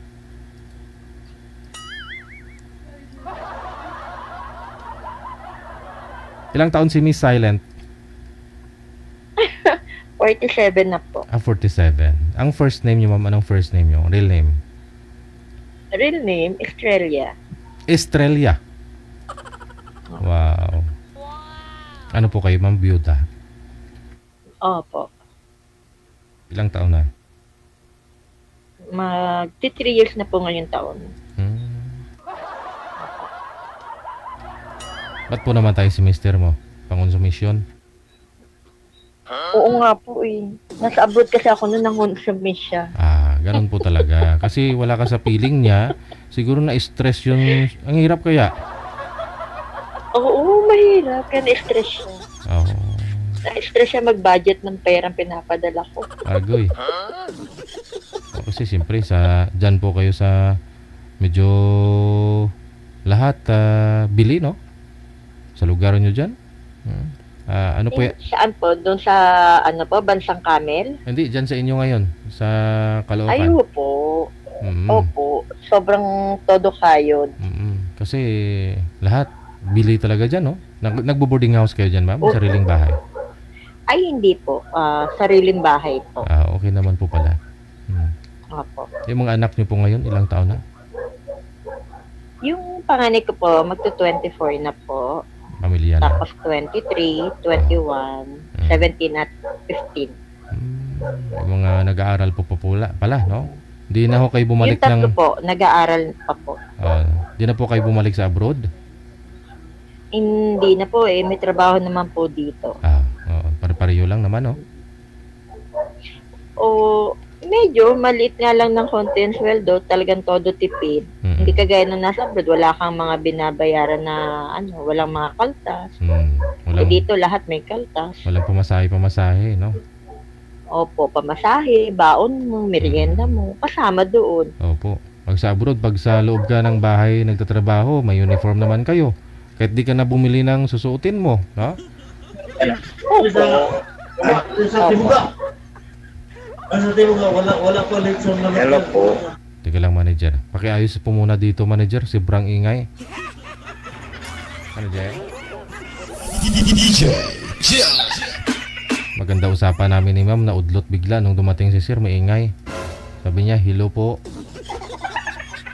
Ilang taon si Miss Silent? 47 na po. 47. Ang first name niyo, ma'am, anong first name niyo? Real name? Real name, Estrella. Estrella. Wow. Ano po kayo, ma'am? Byuda? Opo. Ilang taon na? Mag-3 years na po ngayon taon. Ba't po naman tayo si mister mo? Pangonsumisyon? Oo nga po eh. Nasa abroad kasi ako noon nang consumis siya. Ganun po talaga. Kasi wala ka sa feeling niya. Siguro na-stress yun. Ang hirap kaya? Oo, mahirap. Kaya na-stress siya. Oo. Na-stress siya mag-budget ng perang pinapadala ko. Agoy. Kasi siyempre, dyan po kayo sa medyo lahat bili, no? Sa lugar nyo dyan. Ano po yan? Saan po? Doon sa, Bansang Camel? Hindi, dyan sa inyo ngayon. Sa Caloocan. Ay, opo. Opo. Sobrang todo kayo. Kasi lahat, bili talaga dyan, no? Nagbo-boarding house kayo dyan, ma'am? Sariling bahay? Ay, hindi po. Sariling bahay po. Okay naman po pala. Opo. Yung mga anak niyo po ngayon, ilang taon na? Yung panganay ko po, magto-24 na po. Pamilya na. Tapos 23, 21, 17 at 15. Yung mga nag-aaral po pala, no? Di na ho kayo bumalik yung tatlo po, nag-aaral pa po. Di na po kayo bumalik sa abroad? Hindi na po eh, may trabaho naman po dito. Pare-pareho lang naman, no? Medyo maliit nga lang ng konti ang sweldo, talagang todo tipid. Hindi kagaya nung nasa abroad, wala kang mga binabayaran na walang mga kaltas. Dito lahat may kaltas. Walang pamasahe, no? Opo, pamasahe, baon mo, merienda mo, kasama doon. Opo. Pag sa abroad, pag sa loob ka ng bahay nagtatrabaho, may uniform naman kayo. Kahit di ka na bumili ng susuotin mo, no? Opo. Hello po. Teka lang, manager. Pakiayos po muna dito, manager. Sobrang ingay. Manager? DJ Joe. Maganda usapan namin ni ma'am na udlot bigla nung dumating si sir, may ingay. Sabi niya, hello po.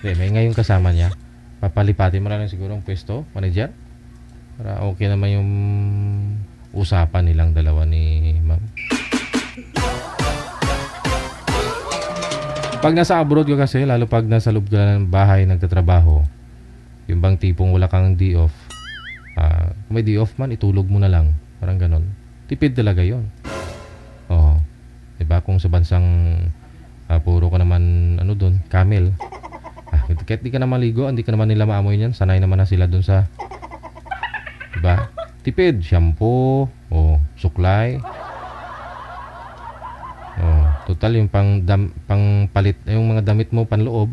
May ingay yung kasama niya. Papalipatin mo na lang siguro ang pwesto, manager. Para okay naman yung usapan nilang dalawa ni ma'am. Pag nasa abroad ka kasi, lalo pag nasa loob ka ng bahay nagtatrabaho, yung bang tipong wala kang day off, kung may day off man, itulog mo na lang. Parang ganon. Tipid talaga yon. 'Di ba? Kung sa bansang puro ka naman ano doon, camel. Kahit di ka na maligo, hindi ka naman nila maamoy niyan. Sanay naman na sila doon sa 'di ba? Tipid, shampoo, suklay. Total yung pangpalit yung mga damit mo panloob,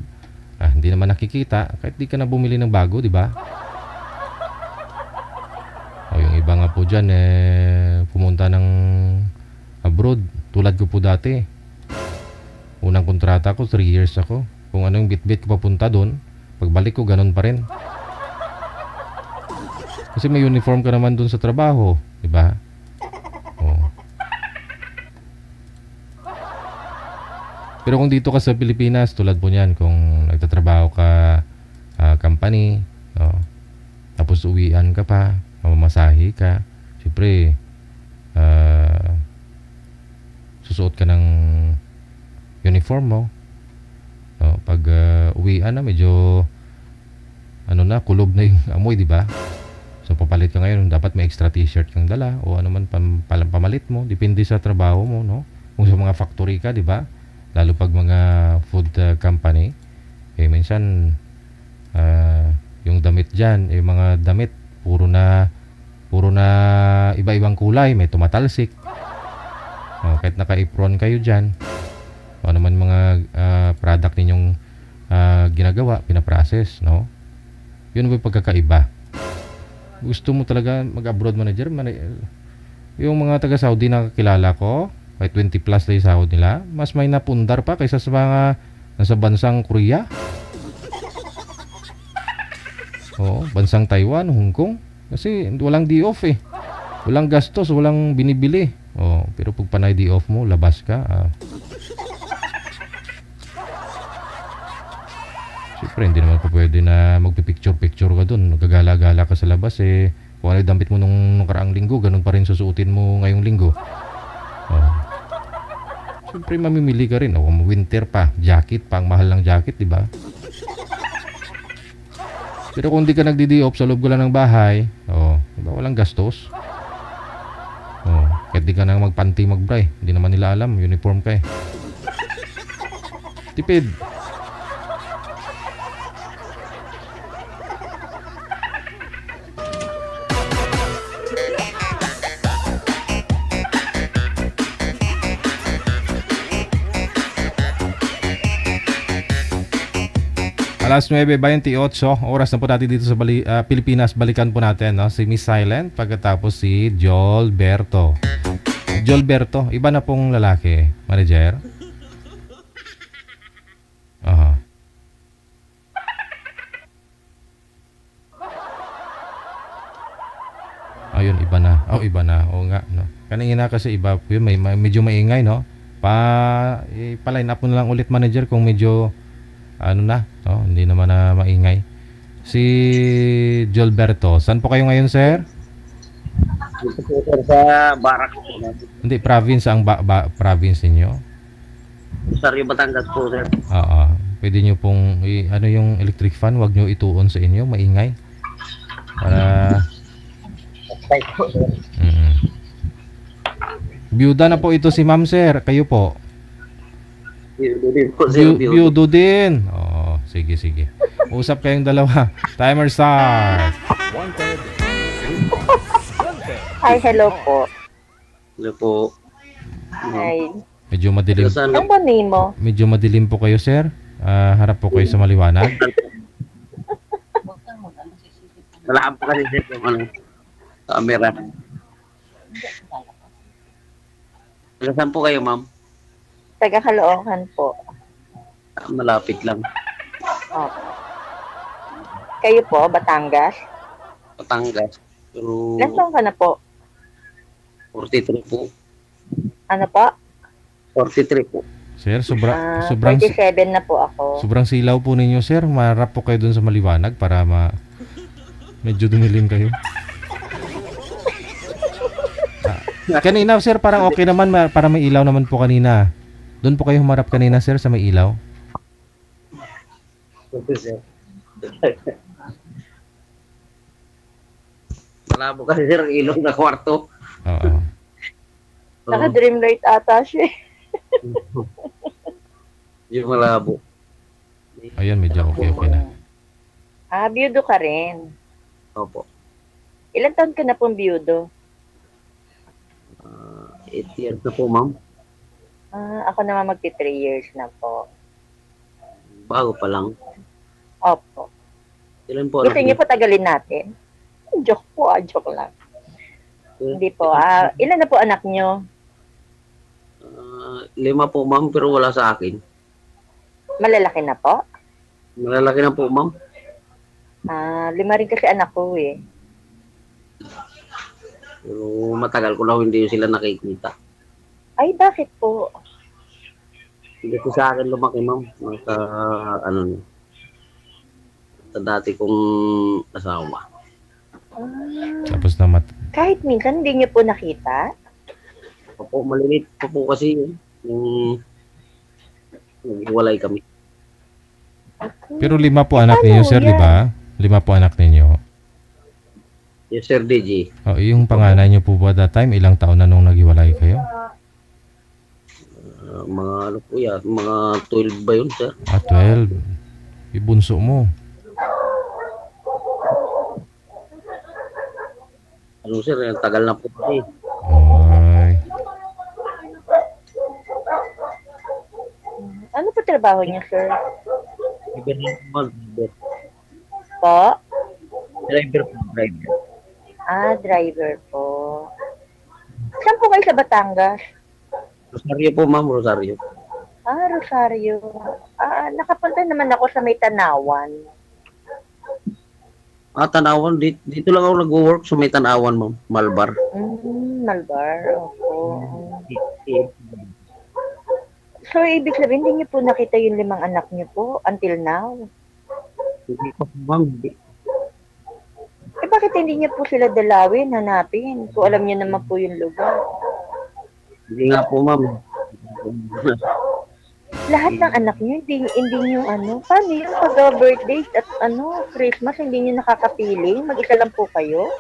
hindi naman nakikita kahit di ka na bumili ng bago, 'di ba? Yung iba nga po diyan pumunta ng abroad, tulad ko po dati. Unang kontrata ko 3 years ako. Kung ano yung bitbit ko papunta doon, pagbalik ko ganun pa rin. Kasi may uniform ka naman doon sa trabaho, 'di ba? Pero kung dito ka sa Pilipinas, tulad po niyan, kung nagtatrabaho ka company, tapos uwian ka pa, mamamasahe ka, siyempre susuot ka ng uniform mo. Pag uwian na, medyo kulob na yung amoy, di ba? So papalit ka ngayon, dapat may extra t-shirt kang dala o ano man pamalit mo, depende sa trabaho mo, no? Kung sa mga factory ka, di ba? Lalo pag mga food company, minsan yung damit dyan, yung mga damit puro na iba-ibang kulay, may tumatalsik. Kahit naka-apron kayo dyan, ano man mga product ninyong ginagawa, pinaprocess, no? Yun ba yung pagkakaiba? Gusto mo talaga mag-abroad manager? Yung mga taga Saudi na kakilala ko, may 20 plus na yung sahod nila, mas may napundar pa kaysa sa mga nasa bansang Korea, bansang Taiwan, Hong Kong. Kasi walang day off walang gastos, walang binibili. Pero pag panay day off mo, labas ka. Siyempre hindi naman po pwede na magpipicture-picture ka dun, nagagala-gala ka sa labas. Kung ano yung damit mo nung nakaraang linggo, ganun pa rin susuotin mo ngayong linggo. Siyempre mamimili ka rin. Winter pa, jacket pa, ang mahal ng jacket, di ba? Pero kung di ka nagdi-day-off, sa loob ka lang ng bahay, diba, walang gastos. Kahit di ka na magpanty mag-bray, hindi naman nila alam, uniform ka Tipid. Alas 9:28, oras na po natin dito sa Pilipinas. Balikan po natin si Miss Silent, pagkatapos si Jolberto. Jolberto, iba na pong lalaki, manager. Ayun, iba na. Iba na. Oo nga, no. Kanina kasi iba po yun, may medyo maingay, no. Pa-line up mo na lang ulit, manager, kung medyo hindi naman na maingay. Si Jolberto, saan po kayo ngayon, sir? Dito po, sir, sa Barak. Hindi, province ang province niyo. Rosario, Batangas po, sir. Pwede nyo pong yung electric fan, wag nyo ituon sa inyo, maingay. Para Byuda na po ito si ma'am, sir. Kayo po? Byudo din. Sige. Usap kayong dalawa. Timer start. Hi, hello po. Hello po. Hi. Medyo madilim. Ano ba name mo? Medyo madilim po kayo, sir. Harap po kayo sa maliwanag. Wala po kasi sir yung camera. Saan po kayo, ma'am? Taga Caloocan po. Malapit lang. Kayo po, Batangas? Batangas. Pero Ilan taon ka na po? 43 po. Ano po? 43 po. Sir, sobrang 47 na po ako. Sobrang silaw po ninyo, sir. Marap po kayo dun sa maliwanag para medyo dumilim kayo. Kanina, sir, parang okay naman, para may ilaw naman po kanina. Doon po kayo humarap kanina, sir, sa may ilaw. Malabo kasi sir, ilong na kwarto. Oo. Naka-dream light ata siya. Yung malabo. Ayan, medyo okay na. Biyudo ka rin. Opo. Ilan taon ka na pong biyudo? 8 years na po, ma'am. Ako naman magti 3 years na po. Bago pa lang. Opo. Ilan po? Gusto niyo po tagalin natin? Joke po, joke lang. Hindi po. Ilan na po anak niyo? 5 po, ma'am, pero wala sa akin. Malalaki na po? Malalaki na po, ma'am. 5 rin kasi anak ko eh. Pero matagal ko na hindi sila nakikita. Ay, bakit po? Hindi po sa akin lumaki, ma'am. Sa dati kong asawa. Tapos na kahit minsan hindi niyo po nakita? Opo, malilit pa po kasi yung naghiwalay kami. Pero 5 po anak ninyo, sir, di ba? 5 po anak ninyo. Yes, Sir DJ. Yung panganay niyo po ba that time, ilang taon na nung naghiwalay kayo? Mga ano po yan, mga 12 ba yun, sir? 12. Ibunso mo. Ano, sir, tagal na po kasi. Ay. Ano po trabaho niya, sir? Driver. Po? Driver po, driver. Driver po. Saan po kayo sa Batangas? Rosario po, ma'am, Rosario. Rosario. Nakapunta naman ako sa may Tanawan. Tanawan. Dito lang ako nag-work sa may Tanawan, ma'am. Malbar. Malbar, opo. So, ibig sabihin, hindi niyo po nakita yung 5 anak niyo po until now? Hindi po, ma'am. Bakit hindi niyo po sila dalawin, hanapin? Kung alam niyo naman po yung lugar. Hindi nga po, ma'am. Lahat ng anak niyo, hindi niyo paano yung pag-birthday at Christmas, hindi niyo nakakapiling? Mag-isa lang po kayo?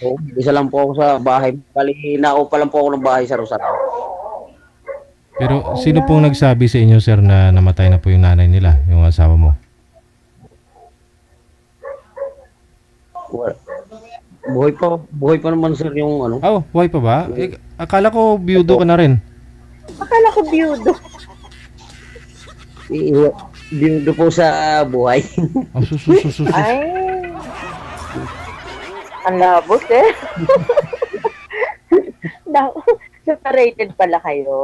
Oo, isa lang po ako sa bahay. Bali, naupa lang po ako ng bahay sa Rosario. Pero sino pong nagsabi sa inyo, sir, na namatay na po yung nanay nila, yung asawa mo? Buhay pa naman, sir, yung buhay pa ba? Akala ko biyudo ka na rin. Akala ko biyudo. Biyudo po sa buhay. Ay. Ang labo, sir. Separated pala kayo.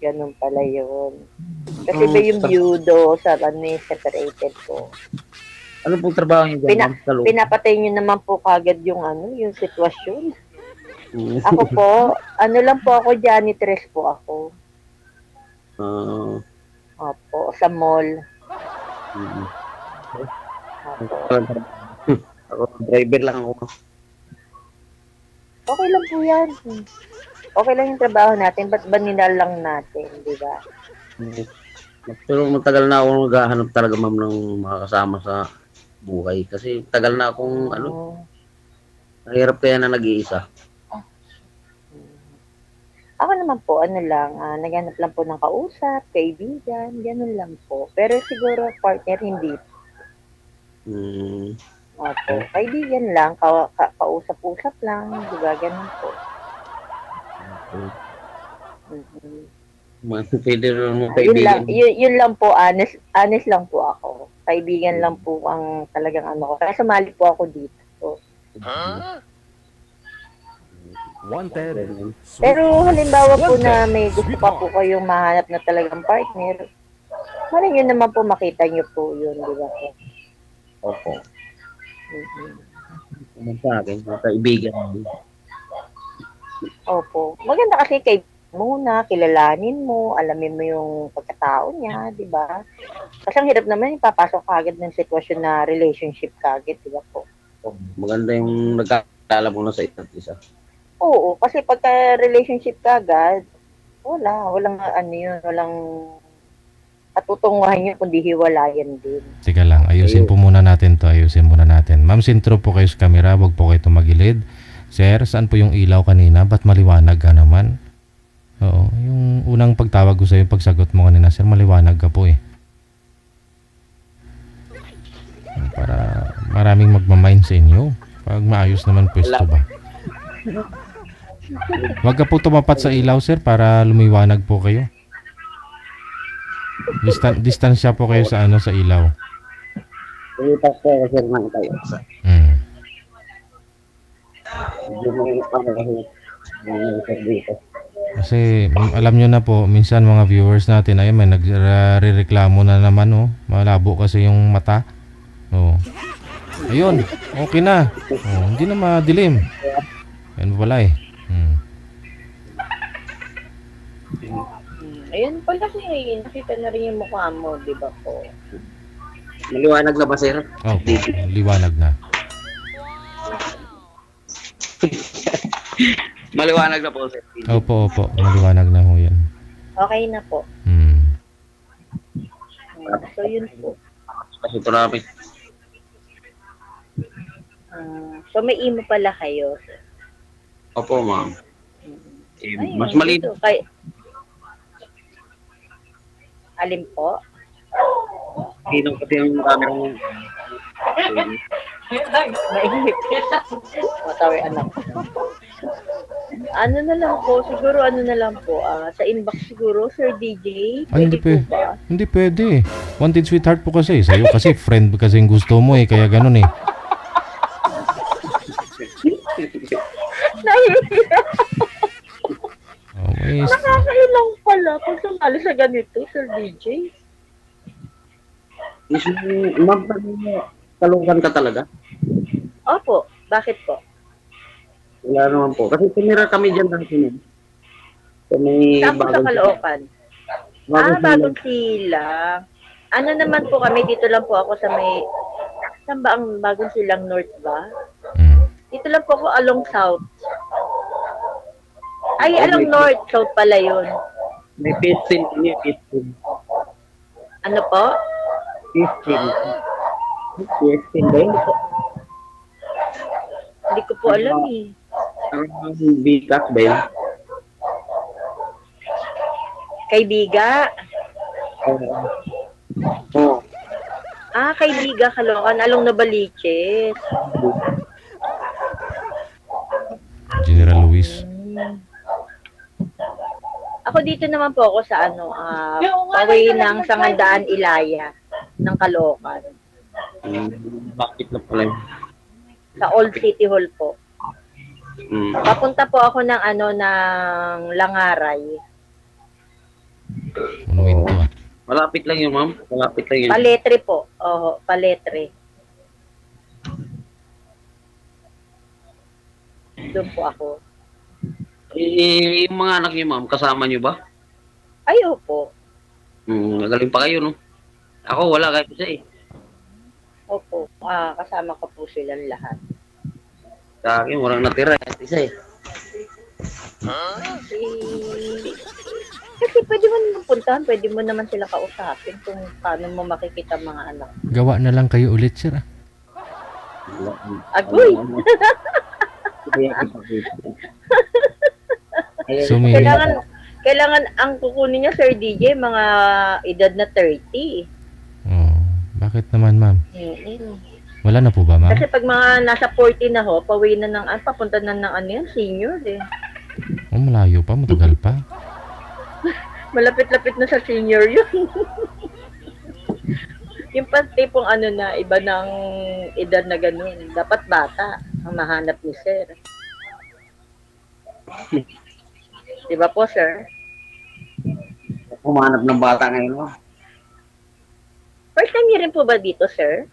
Ganun pala yun. Kasi ba yung biyudo sa separated po. Ano pong trabaho niyo dyan? Pinapatay niyo naman po kagad yung yung sitwasyon. Ako po, lang po ako, janitress po ako. Opo, sa mall. Ako, driver lang ako. Okay lang po yan. Okay lang yung trabaho natin, ba't ba nilalang natin, di ba? Pero matagal na ako naghahanap talaga, ma'am, ng makakasama sa buhay. Kasi tagal na akong, nahirap kaya na nag-iisa. Ako naman po, naghanap lang po ng kausap, kaibigan, ganun lang po. Pero siguro, partner, hindi. Opo, kaibigan lang, kausap-usap lang, di ba, ganun po. Pwede rin mo kaibigan. Yun lang po, honest lang po ako. Kaibigan lang po ang talagang ko. Kaya sumali po ako dito. So. Pero halimbawa po na may gusto pa po kayong mahanap na talagang partner, maring yun naman po makita nyo po yun, di ba po? Opo. Sa akin, mga kaibigan. Opo. Maganda kasi kay muna, kilalanin mo, alamin mo yung pagkatao niya, di ba? Kasi ang hirap naman, ipapasok kagad ng sitwasyon na relationship kagad, di ba po? Maganda yung nagkakilala mo na sa isa't isa. Oo, kasi pagka relationship kagad, walang katutunguhan nyo kundi hiwalayan din. Teka lang, ayusin muna natin. Ma'am, sintro po kayo sa camera, wag po kayo tumagilid. Sir, saan po yung ilaw kanina? Ba't maliwanag ka naman? Oo, yung unang pagtawag ko sa'yo, pagsagot mo kanina, sir, maliwanag ka po eh. Para maraming magmamind sa inyo. Pag maayos naman pwesto ba? Huwag ka po tumapat sa ilaw, sir, para lumiwanag po kayo. Distansya po kayo sa sa ilaw. Ilipas ko sir ng tayo. Kasi alam nyo na po, minsan mga viewers natin, ay may nagrereklamo na naman, oh. Malabo kasi yung mata. Oh. Ayun, okay na. Oh, hindi na madilim. Ayun pala eh. Ayun pala kasi nakita na rin yung mukha mo, di ba po? Maliwanag na ba, sir? Oh, liwanag na. Maliwanag na po, sir. Opo, maliwanag na ho yan. Okay na po. So yun po. Kasi ito namin. So may imo pala kayo. Opo, ma'am. Ay, Mas malinaw. Alin po? Sinong kasi yung camera mo? Mainit. Matawi anak. Ano na lang po, siguro sa inbox siguro, Sir DJ. Ay, hindi pwede. Wanted sweetheart po kasi. Sa'yo kasi friend kasi gusto mo eh, kaya ganun eh. Nakakailang pala kung sumali sa ganito, Sir DJ. Ma'am, talungkan ka talaga? Opo, bakit po? Wala naman po. Kasi tumira kami dyan dati. Saan po sa Caloocan? Bagong Silang. Ano naman po kami, dito lang po ako sa may, saan ba ang Bagong Silang North ba? Dito lang po ako along South. Ay, along North, South pala yun. May 15 niya, 15. Ano po? 15 ba yun? Hindi ko po alam eh. Ang bigas ba yun? Kay Biga? Oo. Kay Biga, Caloocan, along Nabaliches. General Luis. Ako dito naman po ako sa paway ng Sangandaan, Ilaya ng Caloocan. Bakit na pala yun? Sa Old City Hall po. Papunta po ako ng ng Langaray. Monumento ah. Malapit lang yun, ma'am. Malapit lang yun. Paletre po. Oo, Paletre. Doon po ako. Yung mga anak niyo, ma'am, kasama niyo ba? Ay, opo. Nagaling pa kayo, no? Ako, wala kahit isa eh. Opo. Kasama ko po silang lahat. Sa akin, walang natira kahit isa eh. Kasi pwede mo naman puntahan, pwede mo naman sila kausapin kung paano mo makikita mga anak. Gawa na lang kayo ulit, sir. Agoy! So, kailangan ang kukunin niya, Sir DJ, mga edad na 30. Bakit naman, ma'am? Wala na po ba, ma'am? Kasi pag mga nasa 40 na ho, pauwi na ng, papunta na ng yan, senior eh. Malayo pa, matagal pa. Malapit-lapit na sa senior yun. Yung tipong iba ng edad na ganun. Dapat bata ang mahanap ni Sir. Diba po, Sir? Humanap ng bata ngayon, no? First time niyo rin po ba dito, Sir?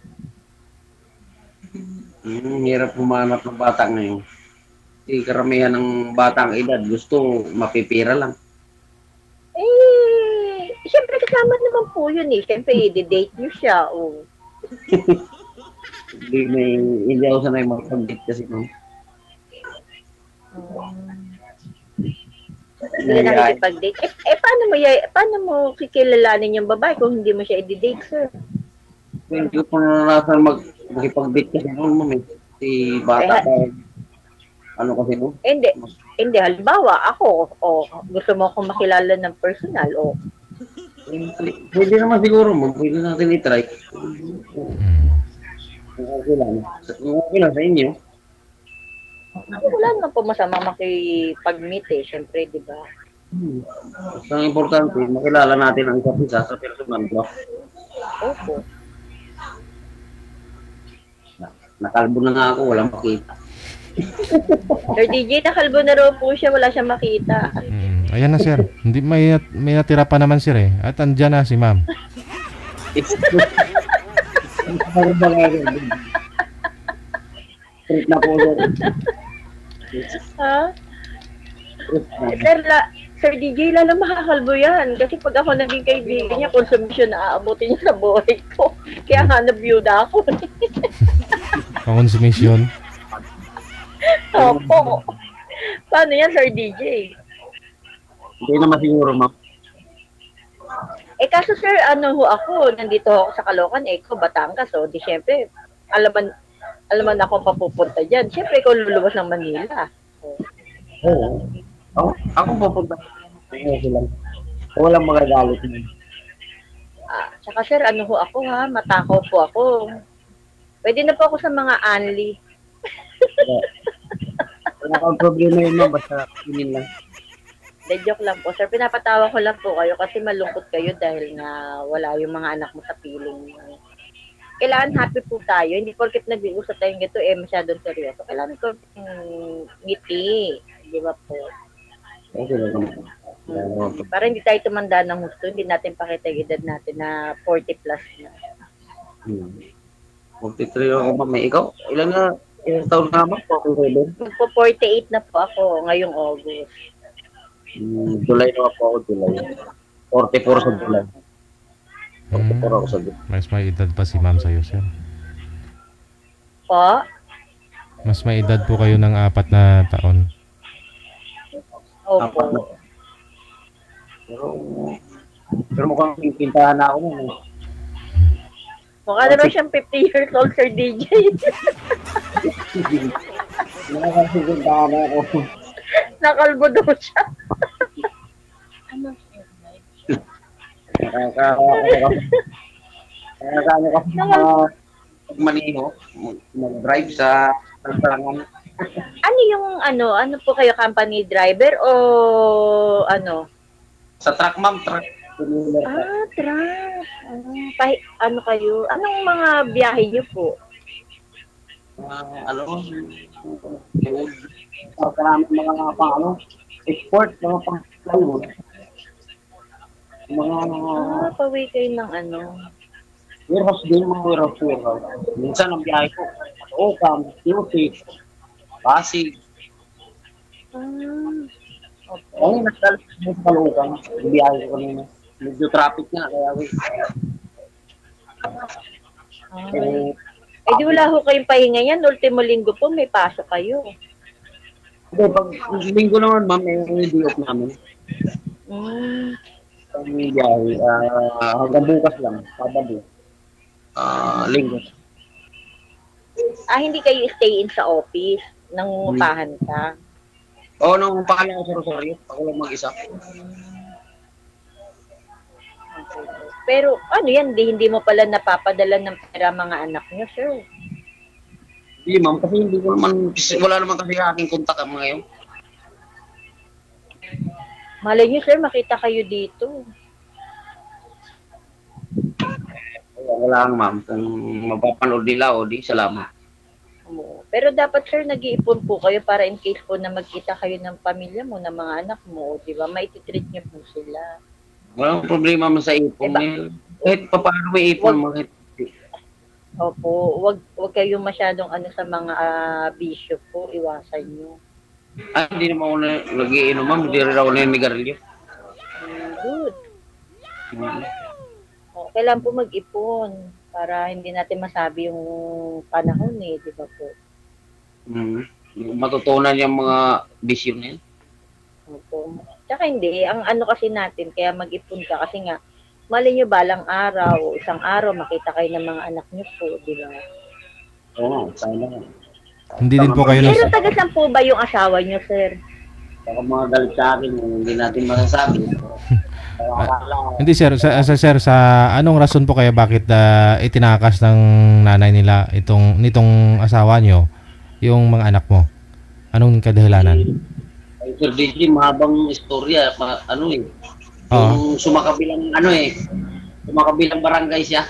Hirap humanap ng bata ngayon. Kasi karamihan ng batang edad gusto mapipira lang. Siyempre kasama naman po yun eh. Siyempre, i-date niyo siya. Hindi ako sanay mag-date kasi, no? Hindi na nakikipag-date. Paano mo kikilalanin yung babae kung hindi mo siya i-date, Sir? Hindi ko pa naranasan makipag-date kasi noon, ma'am eh. Si bata pa. Ano kasi mo? Hindi. Hindi. Halimbawa, ako, gusto mo akong makilala ng personal, Pwede naman siguro, ma'am. Pwede natin i-try. Okay lang. Okay lang sa inyo. Wala naman po masama makipag-meet eh, syempre, di ba? Ang importante, makilala natin ang isa't isa sa personal ko. Opo. Nakalbo na nga ako, walang makita. Sir DJ, nakalbo na raw po siya, wala siyang makita. Ayan na, sir. Hindi may natira pa naman, sir, eh. At andyan na si ma'am. Na po, sir. Ha? Sir DJ, lalo makakalbo yan. Kasi pag ako naging kaibigan niya, konsumisyon na aabutin niya sa buhay ko. Kaya nga, nabiyuda ako. Konsumisyon? Opo. Paano yan, Sir DJ? Hindi naman siguro, ma'am. Kaso sir, ako, nandito ako sa Caloocan, ko, Batangas, di syempre, alaman ako papupunta dyan. Syempre, ikaw luluwas ng Manila. Oo. Ako pupunta. Okay lang. Walang magagalit mo. Tsaka sir, ako ha, matakaw po ako. Pwede na po ako sa mga anli. Wala kang problema yun, ma'am. Basta pinin lang. De joke lang po. Sir, pinapatawa ko lang po kayo kasi malungkot kayo dahil nga wala yung mga anak mo sa piling mo. Kailangan happy po tayo. Hindi porket nag-iusap tayong gito, masyadong seryoso. Kailangan ko ngiti. Di ba po? Okay lang. Para hindi tayo tumanda ng gusto, hindi natin pakita yung edad natin na 40 plus na. 43 ako, ma'am. Ikaw? Ilang taon na, ma'am? 47? Magpo-48 na po ako ngayong August. July na po ako, July. 44 sa July. 44 ako sa July. Mas may edad pa si ma'am sa'yo, sir. Po? Mas may edad po kayo ng 4 na taon. Opo. Pero mukhang pintahan na ako nun. Mukha naman siyang 50 years old, Sir DJ. Pintahan na ako. Nakalbo daw siya. Nakakano kasi maniho, mag-drive sa tantangan. Ano yung ano po kayo, company driver o ano? Sa truck, ma'am, truck. Truck. Ano kayo? Anong mga biyahe niyo po? Maraming mga export, mga pang-plywood. Pawi kayo ng warehouse din, mga warehouse. Minsan ang biyahe ko, Ocam, Tiutik, Pasig. Ang nagsalit sa Caloocan, ang biyahe ko kanina. Medyo traffic nga, kaya di wala ho kayong pahinga yan. Ultimo linggo po, may pasok kayo. Hindi, pag linggo naman, ma'am, may day off namin. Ang biyahe, hanggang bukas lang, Sabado. Linggo. Hindi kayo stay in sa office. Nangungupahan ka. Oo, nangungupahan ako sa Rosario. Ako lang mag-isa. Pero yan, hindi mo pala napapadala ng pera mga anak niyo, sir? Hindi, ma'am, kasi hindi ko naman, wala naman kasi aking kontak ang mga yun. Malay niyo, sir, makita kayo dito. Wala lang, ma'am. Kung mapapanood nila, di, salamat. Pero dapat, sir, nag-iipon po kayo para in case po na magkita kayo ng pamilya mo, ng mga anak mo, di ba? Maititreat niyo po sila. Walang problema mo sa ipon. Kahit paano may ipon mo. Opo, wag kayong masyadong sa mga bisyo po, iwasan niyo. Hindi naman ako nag-iinom, ma'am. Hindi rin ako nanigarilyo. Good. Kailan po mag-ipon para hindi natin masabi yung panahon di ba po? Matutunan yung mga bisyo na yun. Opo. Tsaka hindi, ang kasi natin, kaya mag-ipon ka kasi nga, mali nyo balang araw, isang araw, makita kayo ng mga anak nyo po, di ba? Oo, sana. Hindi din po kayo Pero taga saan po ba yung asawa niyo, sir? Baka mga galit sa akin, hindi natin masasabi. Hindi sir, sir, sa anong rason po kaya bakit itinakas ng nanay nila nitong asawa nyo, yung mga anak mo? Anong kadahilanan? Ay, Sir DJ, mahabang istorya, yung sumakabilang sumakabilang barangay siya.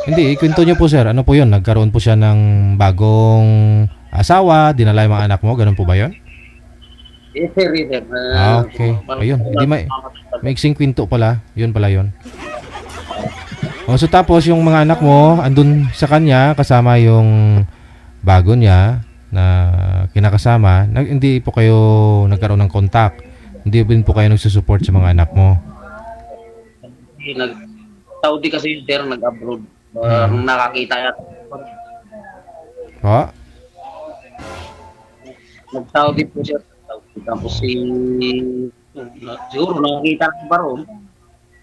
Hindi, ikwento nyo po sir, ano po yun? Nagkaroon po siya ng bagong asawa, dinala yung mga anak mo, ganun po ba yun? Yes sir, okay, ayun, hindi maiksing kwento pala, yun pala yun. So tapos yung mga anak mo, andun sa kanya, kasama yung bago niya na kinakasama, hindi po kayo nagkaroon ng contact, hindi din po kayo nagsusupport sa mga anak mo. Saudi kasi yung sir, nag-abroad. Nakakita yata. Nag-Saudi po siya. Tapos siguro nakakita ng baron.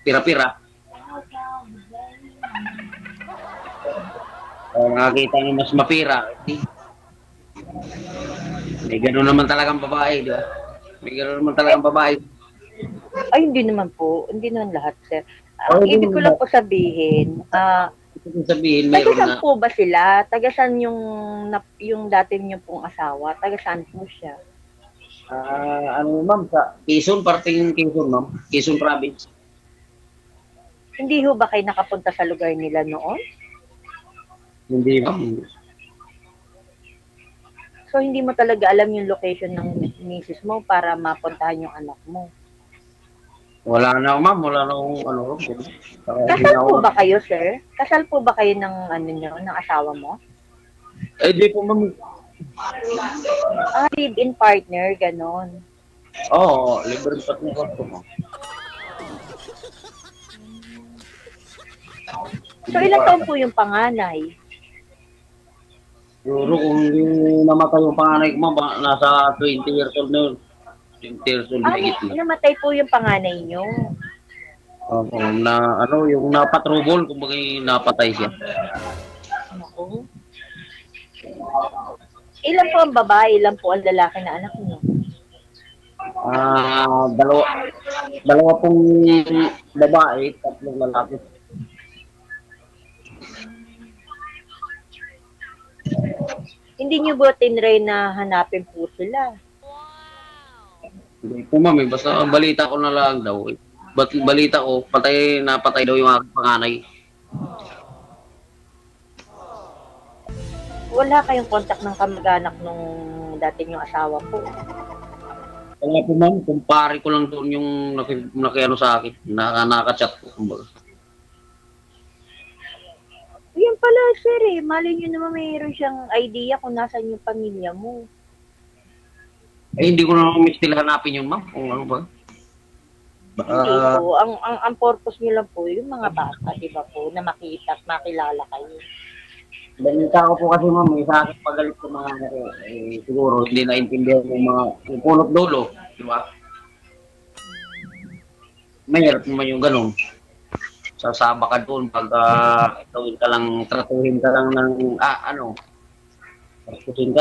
Pira-pira. Nakakita ng mas mapira. May gano'n naman talagang babae, di ba? May gano'n naman talagang babae. Ay, hindi naman po. Hindi naman lahat, sir. Ang ibig ko lang po sabihin, taga saan po ba sila? Taga saan yung dati niyo pong asawa? Taga saan po siya? Ma'am, sa Quezon, parting Quezon, ma'am. Quezon province. Hindi ho ba kayo nakapunta sa lugar nila noon? Hindi, ma'am. So, hindi mo talaga alam yung location ng misis mo para mapuntahan yung anak mo? Wala na, ma'am. Wala na Kasal po ba kayo, sir? Kasal po ba kayo ng asawa mo? Di po, ma'am. Live-in partner, ganon. Oo, live-in partner ko, ma'am. So, ilang taon po yung panganay? Siguro kung hindi namatay yung panganay ko, ma'am, nasa 20 years old na yun. 20 years old na higit na. Namatay po yung panganay nyo? Yung napatrubol, kumbaga napatay siya. Ako. Ilan po ang babae, ilan po ang lalaki na anak niyo? Dalawa pong babae, tatlong lalaki. Hindi niyo ba tinry na hanapin po sila? Hindi po, ma'am. Basta balita ko na lang daw. Balita ko, napatay daw yung aking panganay. Wala kayong contact ng kamag-anak nung dati niyong asawa po? Wala po, ma'am. Kumpare ko lang doon yung nakiano sa akin. Nakachat ko, kumbaga. Yan pala, sir eh. Malay niyo naman mayroon siyang idea kung nasan yung pamilya mo. Hindi ko na mistil hanapin yun, ma'am. Kung ano ba? Hindi po. Ang purpose niyo lang po, yung mga bata, di ba po, na makita at makilala kayo. Balita ko po kasi, ma'am, may sa akin pagalit ko mga siguro hindi naintindihan yung punot dulo, di ba? Mayroon naman yung ganun. Sasama ka doon pag tratuhin ka lang ng, tratuhin ka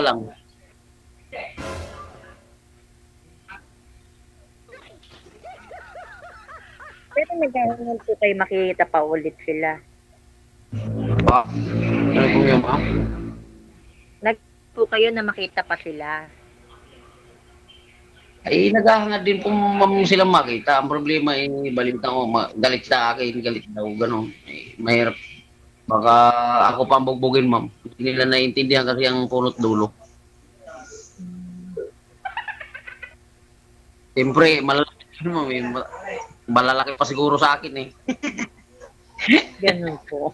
lang. Pero nagkakaroon po kayo makikita pa ulit sila. Ano po yun, ma'am? Po kayo na makita pa sila. Ay, naghahangad din po, ma'am, silang makita. Ang problema balita ko, galit sa akin, galit daw, gano'n. Mahirap. Baka ako pa ang bugbugin, ma'am. Hindi nila naiintindihan kasi ang punot dulo. Siyempre, malalaki pa siguro sa akin eh. Ganun po.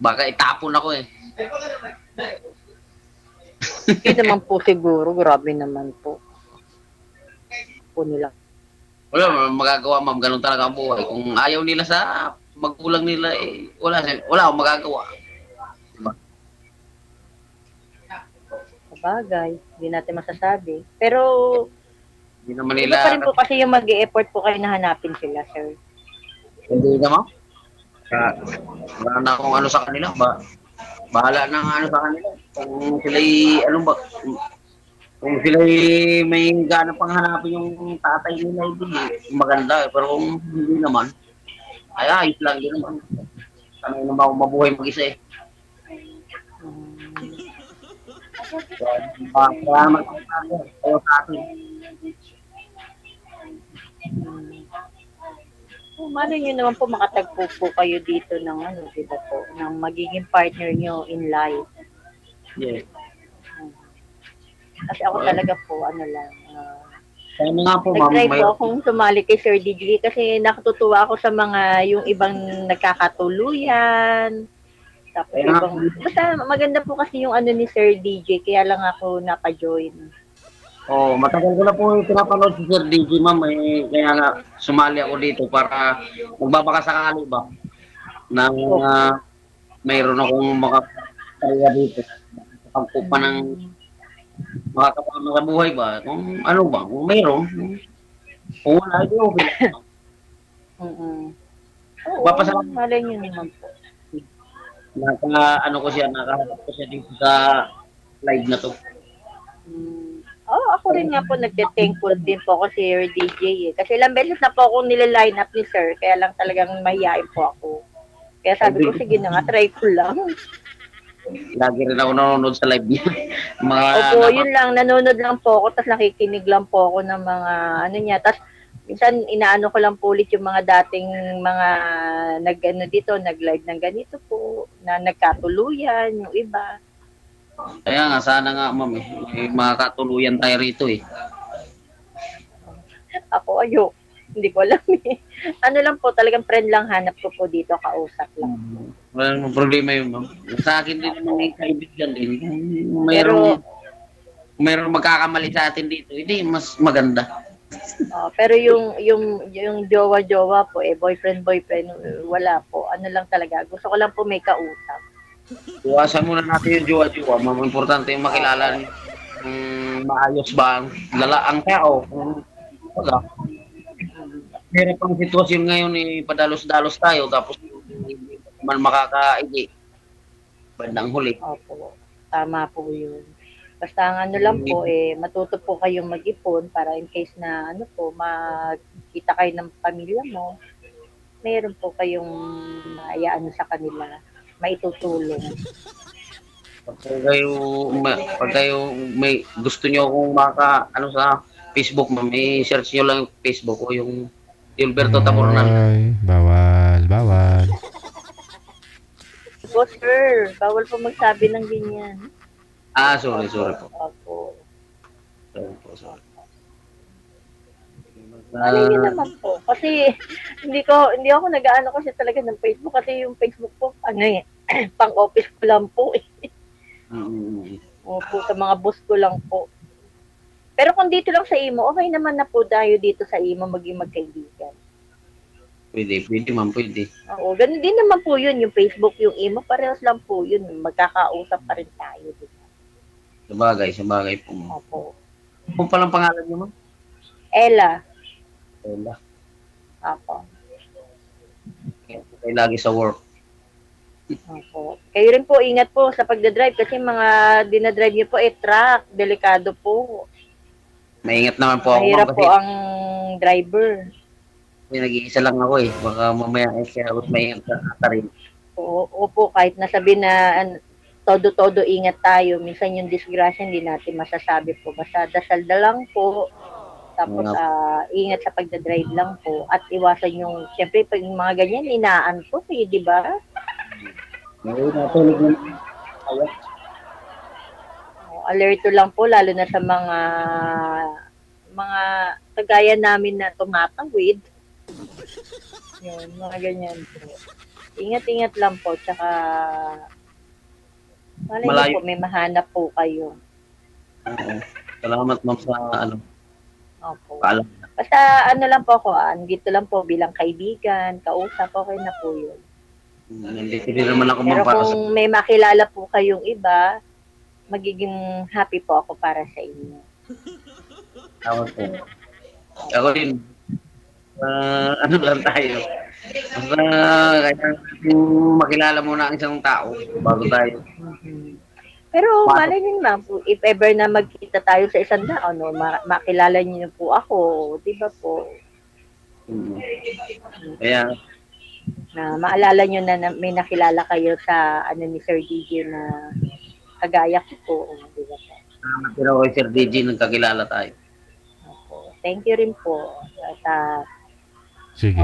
Baka itapon ako eh. Hindi naman po siguro. Grabe naman po. Po nila. Wala magagawa, ma'am. Ganun talaga ang buhay. Kung ayaw nila sa magulang nila, wala akong magagawa. Diba? Sabagay. Hindi natin masasabi. Pero hindi naman iba nila. pa rin po kasi yung mag-e-effort po kayo na hanapin sila, sir. Hindi naman. Wala na akong ano sa kanila ba? Bahala na nga ano sa kanila. Kung sila'y, ano ba, kung sila'y may gana pang hanapin yung tatay nila, hindi maganda. Pero kung hindi naman, ay ayos lang din naman. Ano yung mabuhay mag-isa eh. Salamat kayo sa atin. Malay nyo naman po makatagpo po kayo dito ng ano, diba po, ng magiging partner nyo in life. Yes. Kasi ako talaga po, ano lang, Kaya nga po, ma'am. nag-try po akong sumali kay Sir DJ kasi nakatutuwa ako sa mga, yung ibang nagkakatuluyan. Tapos ibang, basta maganda po kasi yung ano ni Sir DJ, kaya lang ako napa-join. Oh, matagal ko na po pinapanood si Sir DJ, ma'am. Eh, kaya nga sumali ako dito para magbabaka sakali ba na mayroon akong makakaya dito. Pagpupa ng makakapama sa buhay ba? Kung ano ba? Kung mayroon. Kung wala, ito okay lang. Oo, Papasalamat. malay nyo naman po. Ano ko siya, nakaharap ko siya dito sa live na to. Ako rin nga po nagte-thankful din po ako si Sir DJ eh. Kasi ilang beses na po akong nililine up ni Sir, kaya lang talagang mahihain po ako. Kaya sabi ko, sige na nga, try ko lang. Lagi rin ako nanonood sa live niya. Opo, yun lang, nanonood lang po ako, tapos nakikinig lang po ako ng mga ano niya. Tapos minsan inaano ko lang po ulit yung mga dating mga nag-ano dito, nag-live ng ganito po, na nagkatuluyan, yung iba. Kaya nga, sana nga, ma'am, makakatuluyan tayo rito eh. Ako, hindi ko alam eh. Ano lang po, talagang friend lang hanap ko po dito, kausap lang. Walang problema yun, ma'am. Sa akin din may kaibigan din. Mayroong magkakamali sa atin dito, hindi mas maganda. Pero yung jowa-jowa po, boyfriend, wala po. Ano lang talaga, gusto ko lang po may kausap. Iwasan muna natin yung jowa-jowa. Ma'am, importante yung makilala maayos ba ang tao. Meron pang sitwasyon ngayon padalos-dalos tayo tapos hindi man makakaigi. Bandang huli. Opo, tama po yun. Basta ang ano lang po, matuto po kayong mag-ipon para in case na magkita kayo ng pamilya mo, meron po kayong maayaan sa kanila, maitutulong. Pag kayo may gusto nyo kung sa Facebook, ma'am, search nyo lang yung Facebook o yung Gilberto Tabornal. Ay, bawal. Po, sir, bawal po magsabi ng ganyan. Sorry po. Opo. Sorry. Malay niyo naman po. Kasi hindi ako nag-aano kasi talaga ng Facebook kasi yung Facebook po, pang-office ko lang po eh. Opo, sa mga boss ko lang po. Pero kung dito lang sa imo, okay naman na po tayo dito sa imo maging magkaibigan. Pwede ma'am, pwede. Oo, ganun din naman po yun, yung Facebook, yung imo, parehas lang po yun, magkakausap pa rin tayo. Diba? Sabagay po. Opo. Kung palang pangalan niyo, ma'am? Ella. Opo. Kayo lagi sa work. Opo. Kayo rin po, ingat po sa pagdadrive kasi mga dinadrive niyo po truck, delikado po. Maingat naman po ako. Mahirap po ang driver. Nag-iisa lang ako eh. Baka mamaya kaya maingat ka rin. Opo, kahit nasabi na todo-todo ingat tayo. Minsan yung disgrasya hindi natin masasabi po. Basta dasal na lang po. Tapos ingat sa pagdadrive lang po. At iwasan yung, syempre pag yung mga ganyan, inaantok eh, di ba? Alerto lang po, lalo na sa mga kagaya namin na tumatawid. Yun, mga ganyan po. Ingat-ingat lang po, tsaka malay po, may mahanap po kayo. Salamat ma'am sa Opo. paalam. Basta lang po ako, dito lang po bilang kaibigan, kausap, okay na po yun. Nandito din naman ako Pero kung may makilala po kayong iba, magiging happy po ako para sa inyo. Ako din. Lang tayo. Kaya makilala muna ang isang tao bago tayo. Pero malay niyo naman po, if ever na magkita tayo sa isang daan, no, makilala niyo po ako, di ba po? Kaya, maalala niyo na may nakilala kayo sa ano ni Sir DJ na kagaya ko po, di ba po? pero kay Sir DJ, nagkakilala tayo. Thank you rin po. At Sige.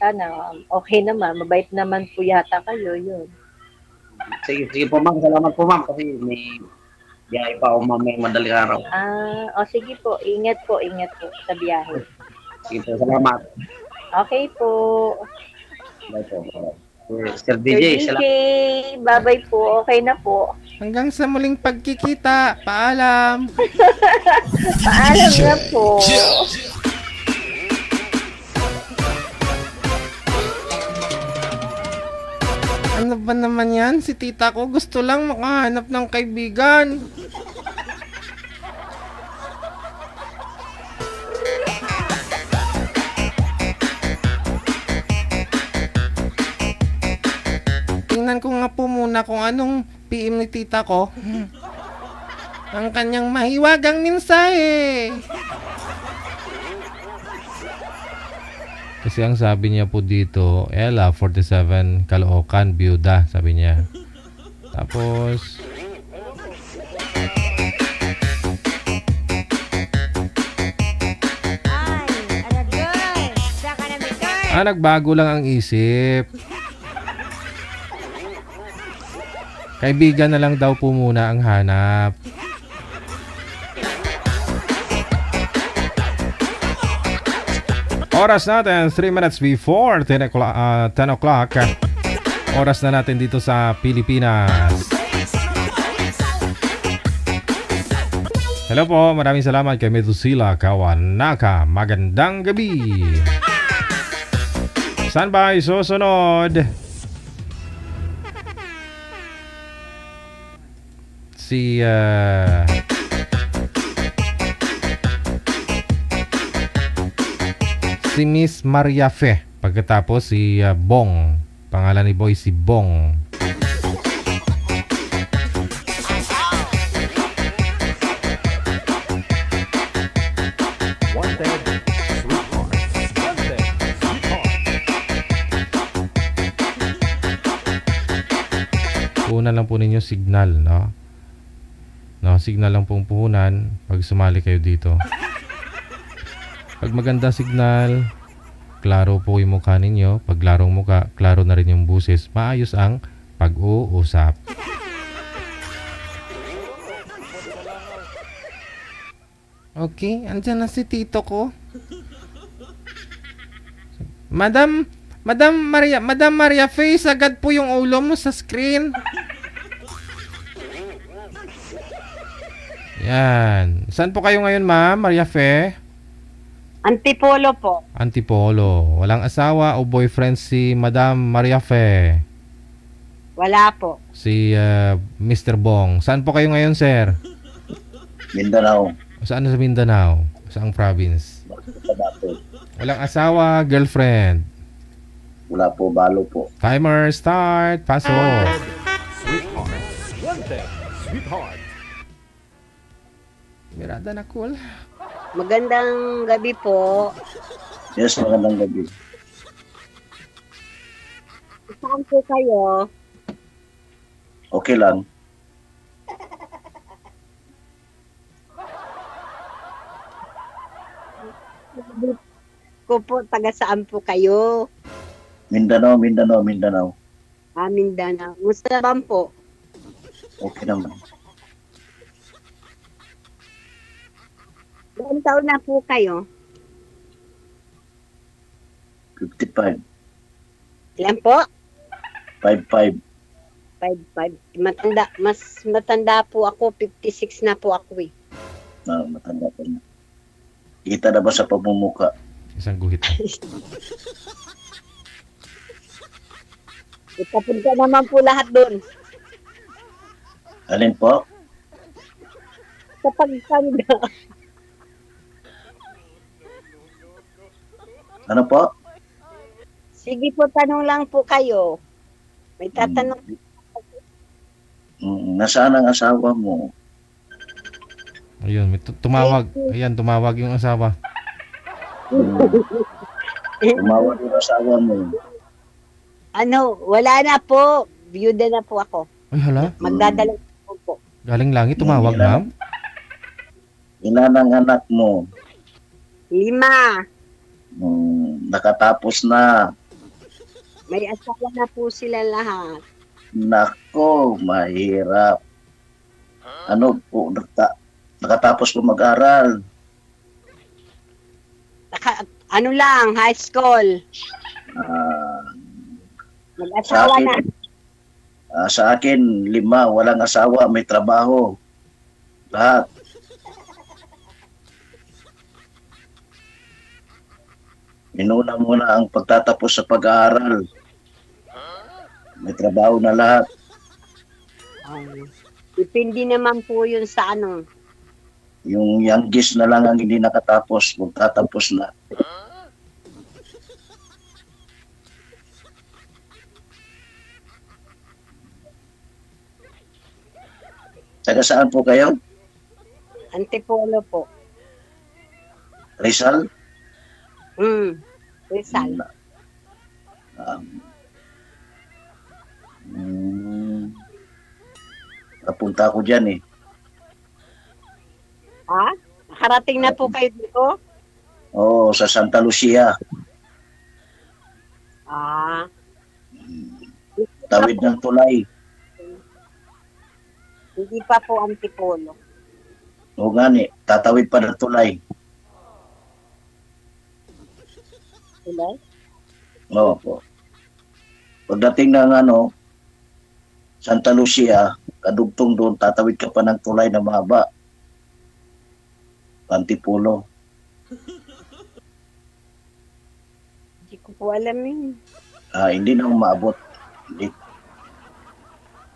sana okay naman, mabait naman po yata kayo, yun. Sige po ma'am, salamat po ma'am kasi may biyahe pa ako mamaya madaling araw. Sige po, ingat po sa biyahe. Sige po, salamat. Okay po. Bye po. Sir DJ, salamat. Bye-bye po, okay na po. Hanggang sa muling pagkikita, paalam. Paalam na po. Ano ba naman yan? Si tita ko gusto lang makahanap ng kaibigan. Tingnan ko nga po muna kung anong PM ni tita ko. Ang kanyang mahiwagang mensahe. Kasi ang sabi niya po dito, Ella, 47, Caloocan, byuda, sabi niya. Tapos, nagbago lang ang isip. Kaibigan na lang daw po muna ang hanap. Oras natin, 3 minutes before 10 o'clock. Oras na natin dito sa Pilipinas. Hello po, maraming salamat kay Medusila Kawanaka. Magandang gabi. Saan ba susunod? Si Miss Maria Fe. Pagkatapos si Bong. Pangalan ni Boy si Bong. Puhunan lang po ninyo signal, no? Signal lang pong puhunan pag sumali kayo dito. Pag maganda signal, klaro po yung mukha ninyo. Pag klarong mukha, klaro na rin yung buses. Maayos ang pag-uusap. Okay, andyan na si tito ko. Madam Maria Face, agad po yung ulo mo sa screen. Yan. Saan po kayo ngayon, ma'am? Maria Fe? Antipolo po. Antipolo. Walang asawa o boyfriend si Madam Maria Fe? Wala po. Si Mr. Bong. Saan po kayo ngayon, sir? Mindanao. Saan sa Mindanao? Saang province? Walang asawa, girlfriend? Wala po, balo po. Timer start. Pasok. Sweetheart. Wanted. Sweetheart. Mirada na cool. Magandang gabi po. Yes, magandang gabi. Saan po kayo? Okay lang. Ko po, taga saan po kayo? Mindanao. Mindanao. Musta naman po? Okay naman. Ilang taon na po kayo? 55. Ilan po? 55. 55. Mas matanda po ako. 56 na po ako eh. Matanda pa na. Kita na ba sa pamumuka? Isang guhit. Itapunta naman po lahat doon. Alin po? Sa pagtanda. Ano po? Sige po, tanong lang po kayo. May tatanong. Nasaan ang asawa mo? Ayun, may tumawag. Ayan, tumawag yung asawa. Tumawag yung asawa mo. Ano, wala na po. Byuda na po ako. Ay, hala. Magdadala po. Galing langit, tumawag, ma'am. Ilan ang anak mo? 5. Nakatapos na. May asawa na po sila lahat. Nako, mahirap. Ano po, nakatapos ko mag-aral. Ano lang, high school. Mag-asawa na. Sa akin, 5, walang asawa, may trabaho. Lahat. Inuna muna ang pagtatapos sa pag-aaral. May trabaho na lahat. Depende naman po yun sa ano. Yung youngest na lang ang hindi nakatapos, magtatapos na. Taga saan po kayo? Antipolo po. Rizal? Rizal. Napunta ako dyan eh. Ha? Nakarating na po kayo dito? Oo, sa Santa Lucia. Tawid ng tulay. Hindi pa po Antipolo. Oo nga ni, tatawid pa ng tulay. Tulay? Oo po. Pagdating ng Santa Lucia, kadugtong doon, tatawid ka pa ng tulay na mahaba. Antipolo. Hindi ko po alam yun. Hindi na umaabot. Hindi.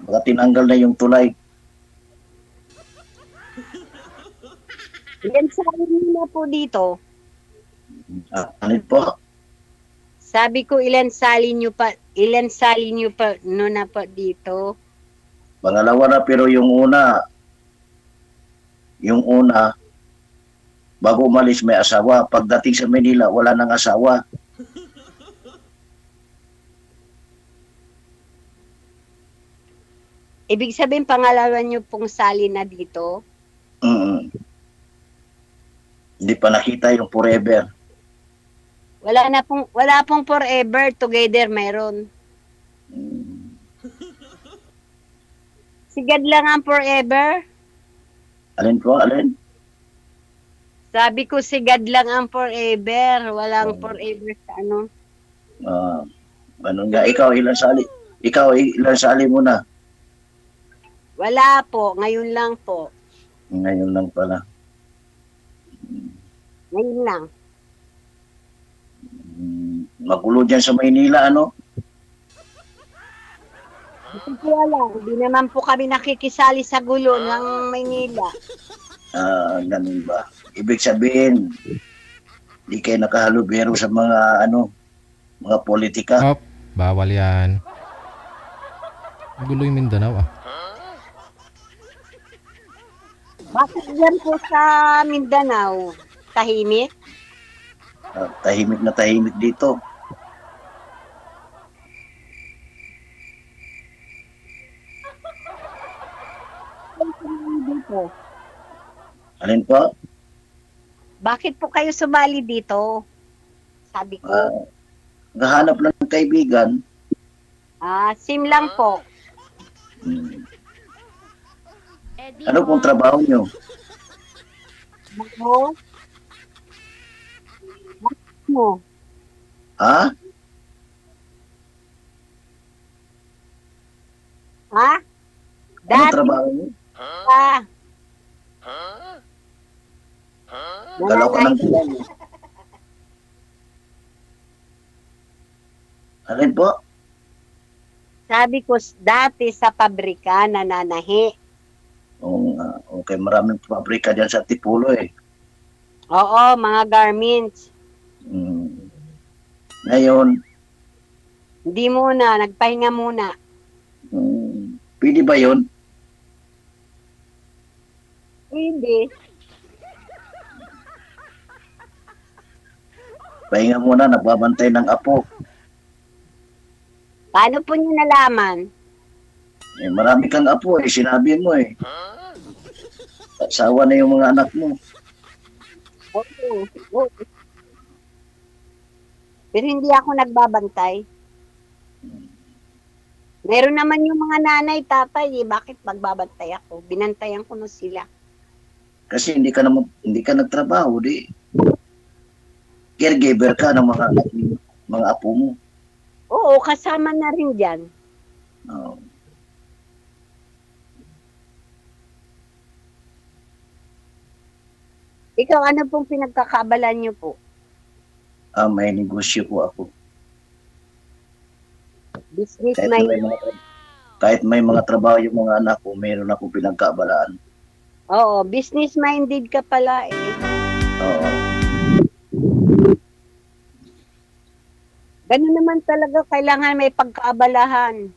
Baka tinanggal na yung tulay. Ilan salin niyo na po dito? Ano po? Sabi ko ilan salin niyo pa no na po dito? Pangalawa na, pero yung una, bago umalis may asawa. Pagdating sa Manila, wala nang asawa. Ibig sabihin pangalawa niyo pong salin na dito? Hindi pa nakita yung forever. Wala pong forever, together mayroon. Sigad lang ang forever. Alin po, alin? Sabi ko sigad lang ang forever, walang forever sa ano. Ano nga, ikaw ilan sali mo na? Wala po, ngayon lang po. Ngayon lang pala. Ngayon lang. Magulo dyan sa Maynila, ano? Hindi po alam, hindi naman po kami nakikisali sa gulo ng Maynila. Ganun ba? Ibig sabihin, di kayo nakahalubero sa mga mga politika. Bawal yan. Gulo yung Mindanao Bakit yan po sa Mindanao? Tahimik? Tahimik na tahimik dito. Dito. Alin po? Bakit po kayo sumali dito? Sabi ko. Gahanap lang ng kaibigan. Sim lang po. Ano pong trabaho nyo? Ako? Mo? Ha? Ha? Ano trabaho nyo? Galaw ka ng buwan. Alin po? Sabi ko, dati sa pabrika nananahi. Okay, maraming pabrika dyan sa Antipolo eh. Oo, mga garments. Ngayon, Hindi muna, nagpahinga muna. Pwede ba yun? Hindi. Pahinga muna, nagbabantay ng apo. Paano po niyo nalaman? Eh, marami kang apo eh, sinabi mo eh. Asawa na yung mga anak mo. Oo. Pero hindi ako nagbabantay. Meron naman yung mga nanay, tatay, eh. Bakit magbabantay ako? Binantayan ko na sila. Kasi hindi ka nagtrabaho, di. Caregiver ka ng mga apo mo. Oo, kasama na rin dyan. Oo. Ikaw, ano pong pinagkakabalan niyo po? May negosyo po ako. Business Kahit may mga trabaho yung mga anak ko, meron ako pinagkabalaan. Oo, business-minded ka pala eh. Oo. Ganun naman talaga, kailangan may pagkaabalahan.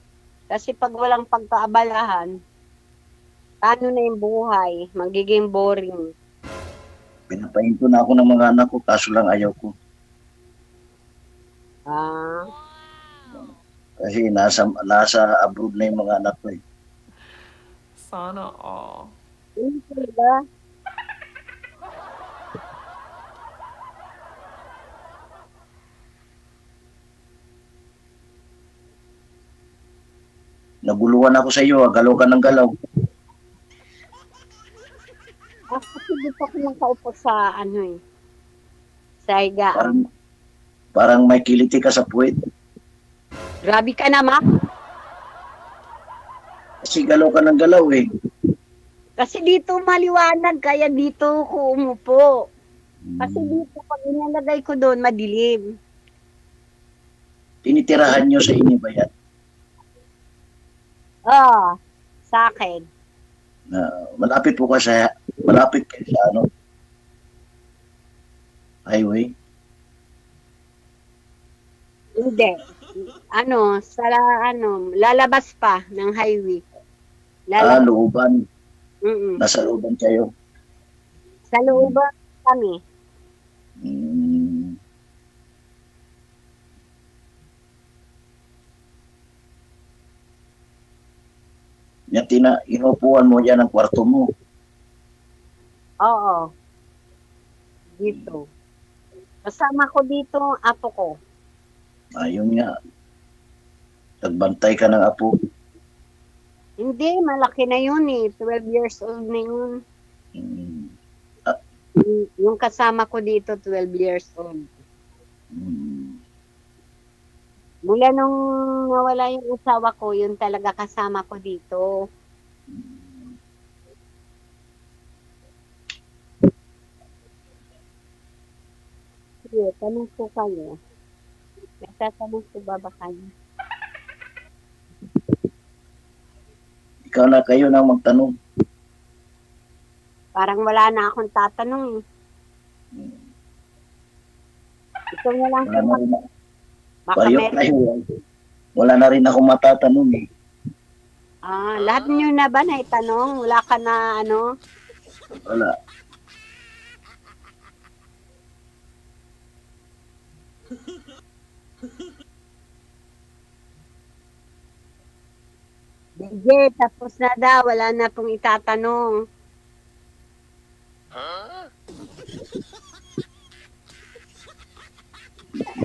Kasi pag walang pagkaabalahan, paano na yung buhay? Magiging boring. Pinapahinto na ako ng mga anak ko, kaso lang ayaw ko. Kasi nasa abroad na yung mga anak ko eh. Sana all. Ano ba? Naguluhan ako sa iyo, galaw ka ng galaw. Kasi dito ako nakaupo sa sa higaan. Parang may kiliti ka sa puwet. Grabe ka naman. Kasi galaw ka ng galaw eh. Kasi dito maliwanag, kaya dito ko umupo. Kasi dito pag inalagay ko doon, madilim. Tinitirahan nyo sa inyo ba yan? Sa akin. Malapit kayo sa highway? Hindi. Lalabas pa ng highway. Looban. Nasa looban kayo? Sa looban kami. Inupuan mo dyan ang kwarto mo. Oo. Dito. Kasama ko dito ang apo ko. Ayun nga. Nagbantay ka ng apo. Hindi, malaki na yun eh. 12 years old na yun. Yung kasama ko dito, 12 years old. Mula nung nawala yung asawa ko, yun talaga kasama ko dito. Sige, tanong ko kayo. Nagtatanong ko ba kayo? Ikaw na kayo nang magtanong. Parang wala na akong tatanong eh. Ito na lang. Wala na rin ako matatanong eh. Lahat niyo na ba naitanong? Wala ka na Wala. DJ, tapos na daw. Wala na pong itatanong.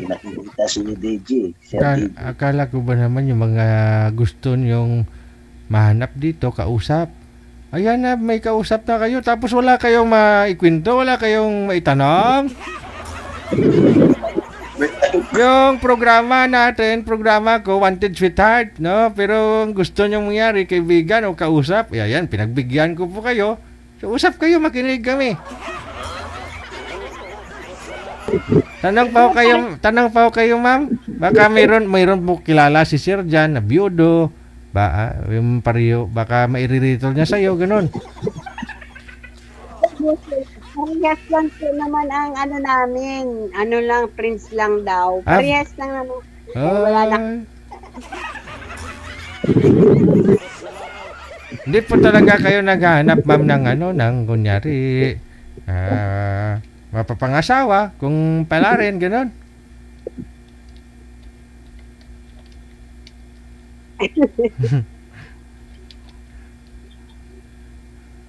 Nakikita si DJ. Akala ko ba naman yung mga gusto niyong mahanap dito, kausap. Ayan na, may kausap na kayo. Tapos wala kayong maikwento, wala kayong maitanong. Yung programa ko, Wanted Sweetheart, no? Pero ang gusto niyong mangyari, kaibigan o kausap, ayan, pinagbigyan ko po kayo. So, usap kayo, makinig kami. Tanong pa ho kayo, ma'am. Baka mayroon po kilala si Sir Jan na biyudo. Yung pariyo, baka mairirito niya sa'yo, ganun. Parehas lang po naman ang namin. Prince lang daw. Parehas lang naman. Wala na. Hindi po talaga kayo naghahanap, ma'am, ng ng kunyari, mapapangasawa, kung pala rin, gano'n.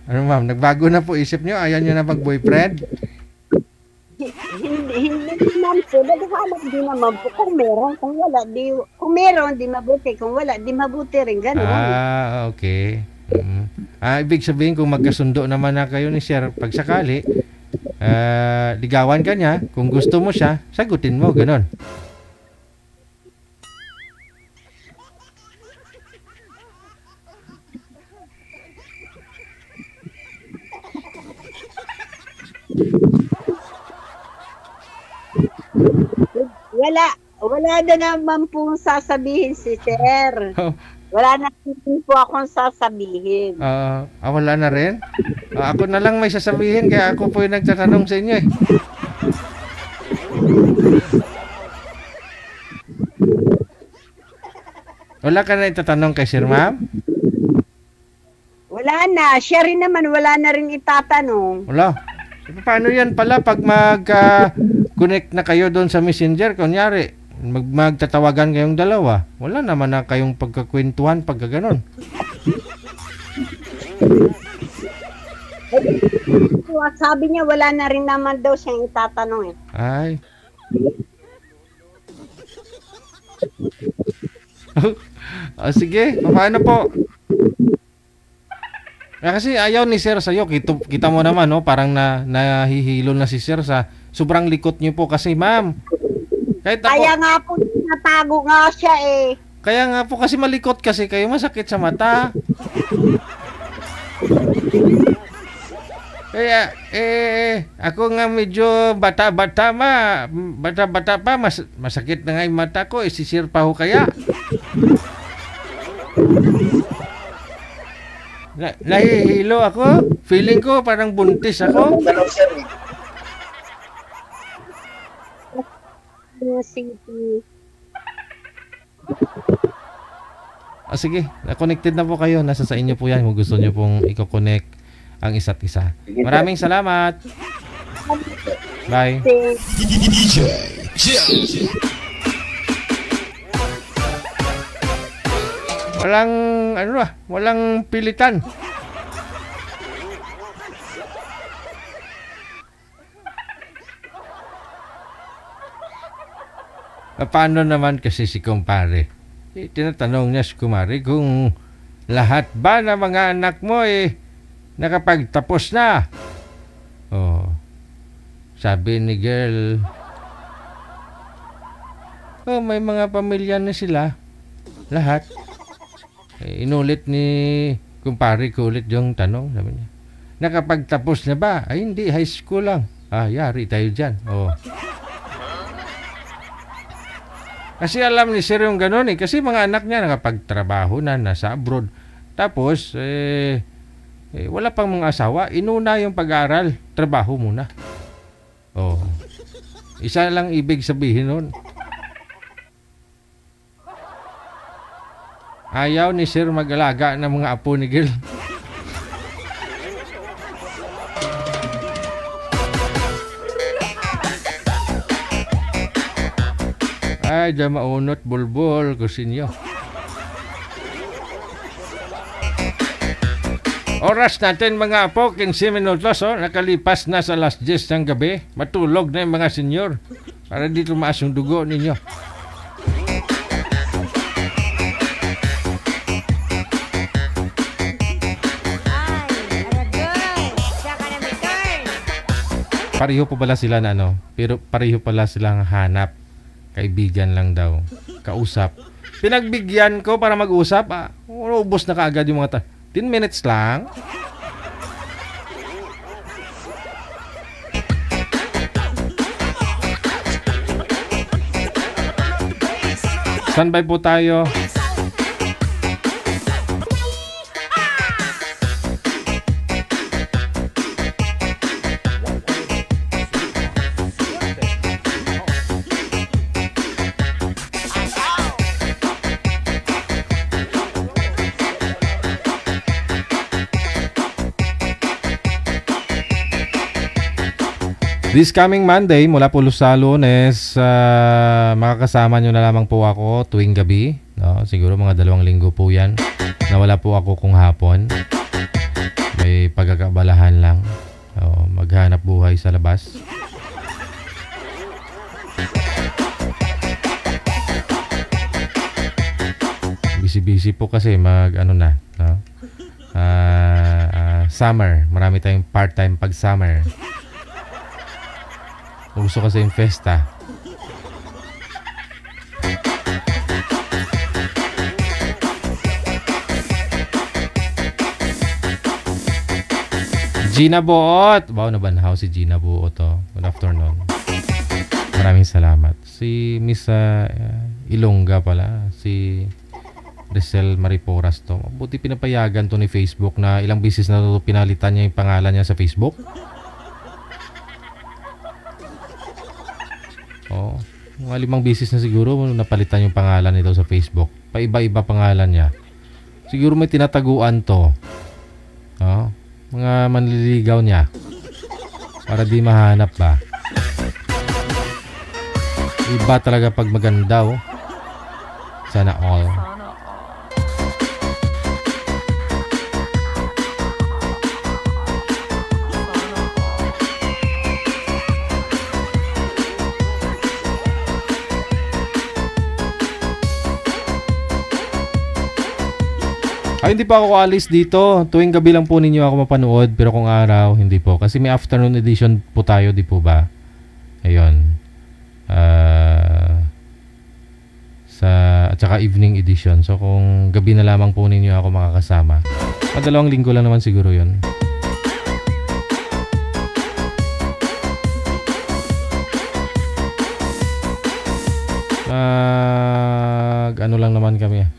Ano, ma'am, nagbago na po isip nyo? Ayaw nyo na mag-boyfriend? Hindi naman po. Naghahanap din naman po kung meron. Kung wala, kung meron, di mabuti. Kung wala, di mabuti rin. Ganun. Okay. Ibig sabihin, kung magkasundo naman na kayo ni Sir, pag sakali, ligawan ka niya, kung gusto mo siya, sagutin mo, ganon. Wala na naman pong sasabihin si Sir. Wala na po akong sasabihin. Wala na rin? Ako na lang may sasabihin, kaya ako po yung nagtatanong sa inyo eh. Wala ka na itatanong kay Sir, ma'am? Wala na. Siya rin naman, wala na rin itatanong. Wala. Paano yan pala pag mag-connect na kayo doon sa Messenger? Kunyari, magtatawagan kayong dalawa. Wala naman na kayong pagkakwentuhan pagka ganon. Sabi niya wala na rin naman daw siyang itatanong eh. Ay. Sige, paano po? Kasi ayaw ni Sir sa'yo. Kita mo naman, no? Parang nahihilo na si Sir sa sobrang likot niyo po kasi, ma'am. Kaya nga po, natago nga siya eh. Kaya nga po kasi malikot kasi kayo, masakit sa mata. Kaya, ako nga medyo bata-bata pa, masakit na nga yung mata ko, si Sir pa ho kaya. Nahihilo ako. Feeling ko parang buntis ako. Sige, connected na po kayo. Nasa sa inyo po yan kung gusto nyo pong i-connect ang isa't isa. Maraming salamat. Bye. Walang pilitan. Paano naman kasi si kumpare? Tinatanong niya si kumare kung lahat ba ng mga anak mo nakapagtapos na. Sabi ni girl, may mga pamilya na sila. Lahat. Inulit ni kumpare ko ulit yung tanong. Sabi niya, nakapagtapos na ba? Ay hindi, high school lang. Yari tayo dyan. Kasi alam ni Sir yung ganun kasi mga anak niya nakapagtrabaho na, nasa abroad. Tapos, wala pang mga asawa. Inuna yung pag-aaral. Trabaho muna. Isa lang ibig sabihin nun. Ayaw ni Sir mag-alaga ng mga apo ni Gil. Ay, dyan maunot bulbul ko sinyo. Oras natin mga apo, 15 minutos. Nakalipas na sa last 10 ng gabi. Matulog na yung mga senyor para di tumaas yung dugo ninyo. Pareho po pala sila pero pareho pala silang hanap. Kaibigan lang daw. Kausap. Pinagbigyan ko para mag-usap. Ubos na kaagad yung mga 10 minutes lang. Standby po tayo. This coming Monday, mula po sa Lunes, makakasama nyo na lamang po ako tuwing gabi. No? Siguro mga 2 linggo po yan. Nawala po ako kung hapon. May pagkakabalahan lang. Maghanap buhay sa labas. Busy po kasi no? Summer. Marami tayong part-time pag summer. Gusto kasi yung festa. Gina Buot. Wow, nabanhaw si Gina Buot. Good afternoon. Maraming salamat. Si Miss Ilongga pala. Si Rizal Mariporas to. Buti pinapayagan to ni Facebook na ilang beses na to pinalitan niya yung pangalan niya sa Facebook. Mga 5 beses na siguro napalitan yung pangalan nito sa Facebook. Paiba-iba pangalan niya. Siguro may tinataguan to. Mga manliligaw niya. Para di mahanap ba. Iba talaga pag maganda. Sana all. Ay, hindi pa ako alis dito. Tuwing gabi lang po ninyo ako mapanood. Pero kung araw, hindi po. Kasi may afternoon edition po tayo, di po ba? Ayun. At saka evening edition. So, kung gabi na lamang po ninyo ako makakasama. 2 linggo lang naman siguro yun. Ano lang naman kami.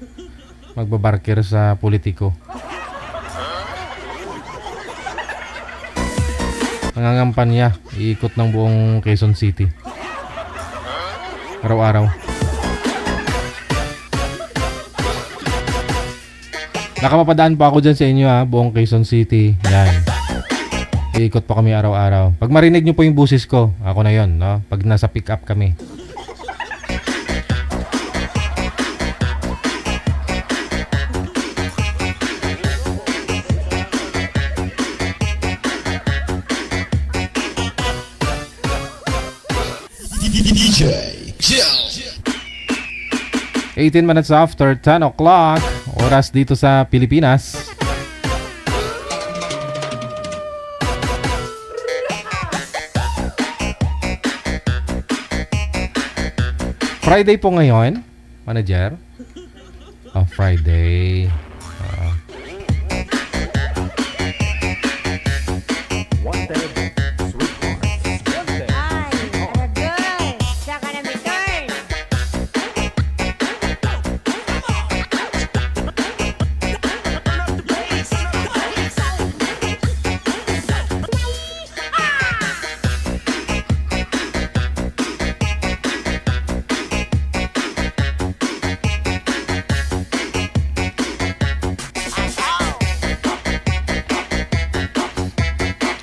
Magbabarker sa politiko. Nangangampanya. Iikot ng buong Quezon City. Araw-araw. Nakapapadaan pa ako dyan sa inyo buong Quezon City. Yan. Iikot pa kami araw-araw. Pag marinig nyo po yung busis ko, ako na yon, no? Pag nasa pick up kami. DJ Jill. 18 minutes after 10 o'clock. Oras dito sa Pilipinas. Friday po ngayon, manager. Friday.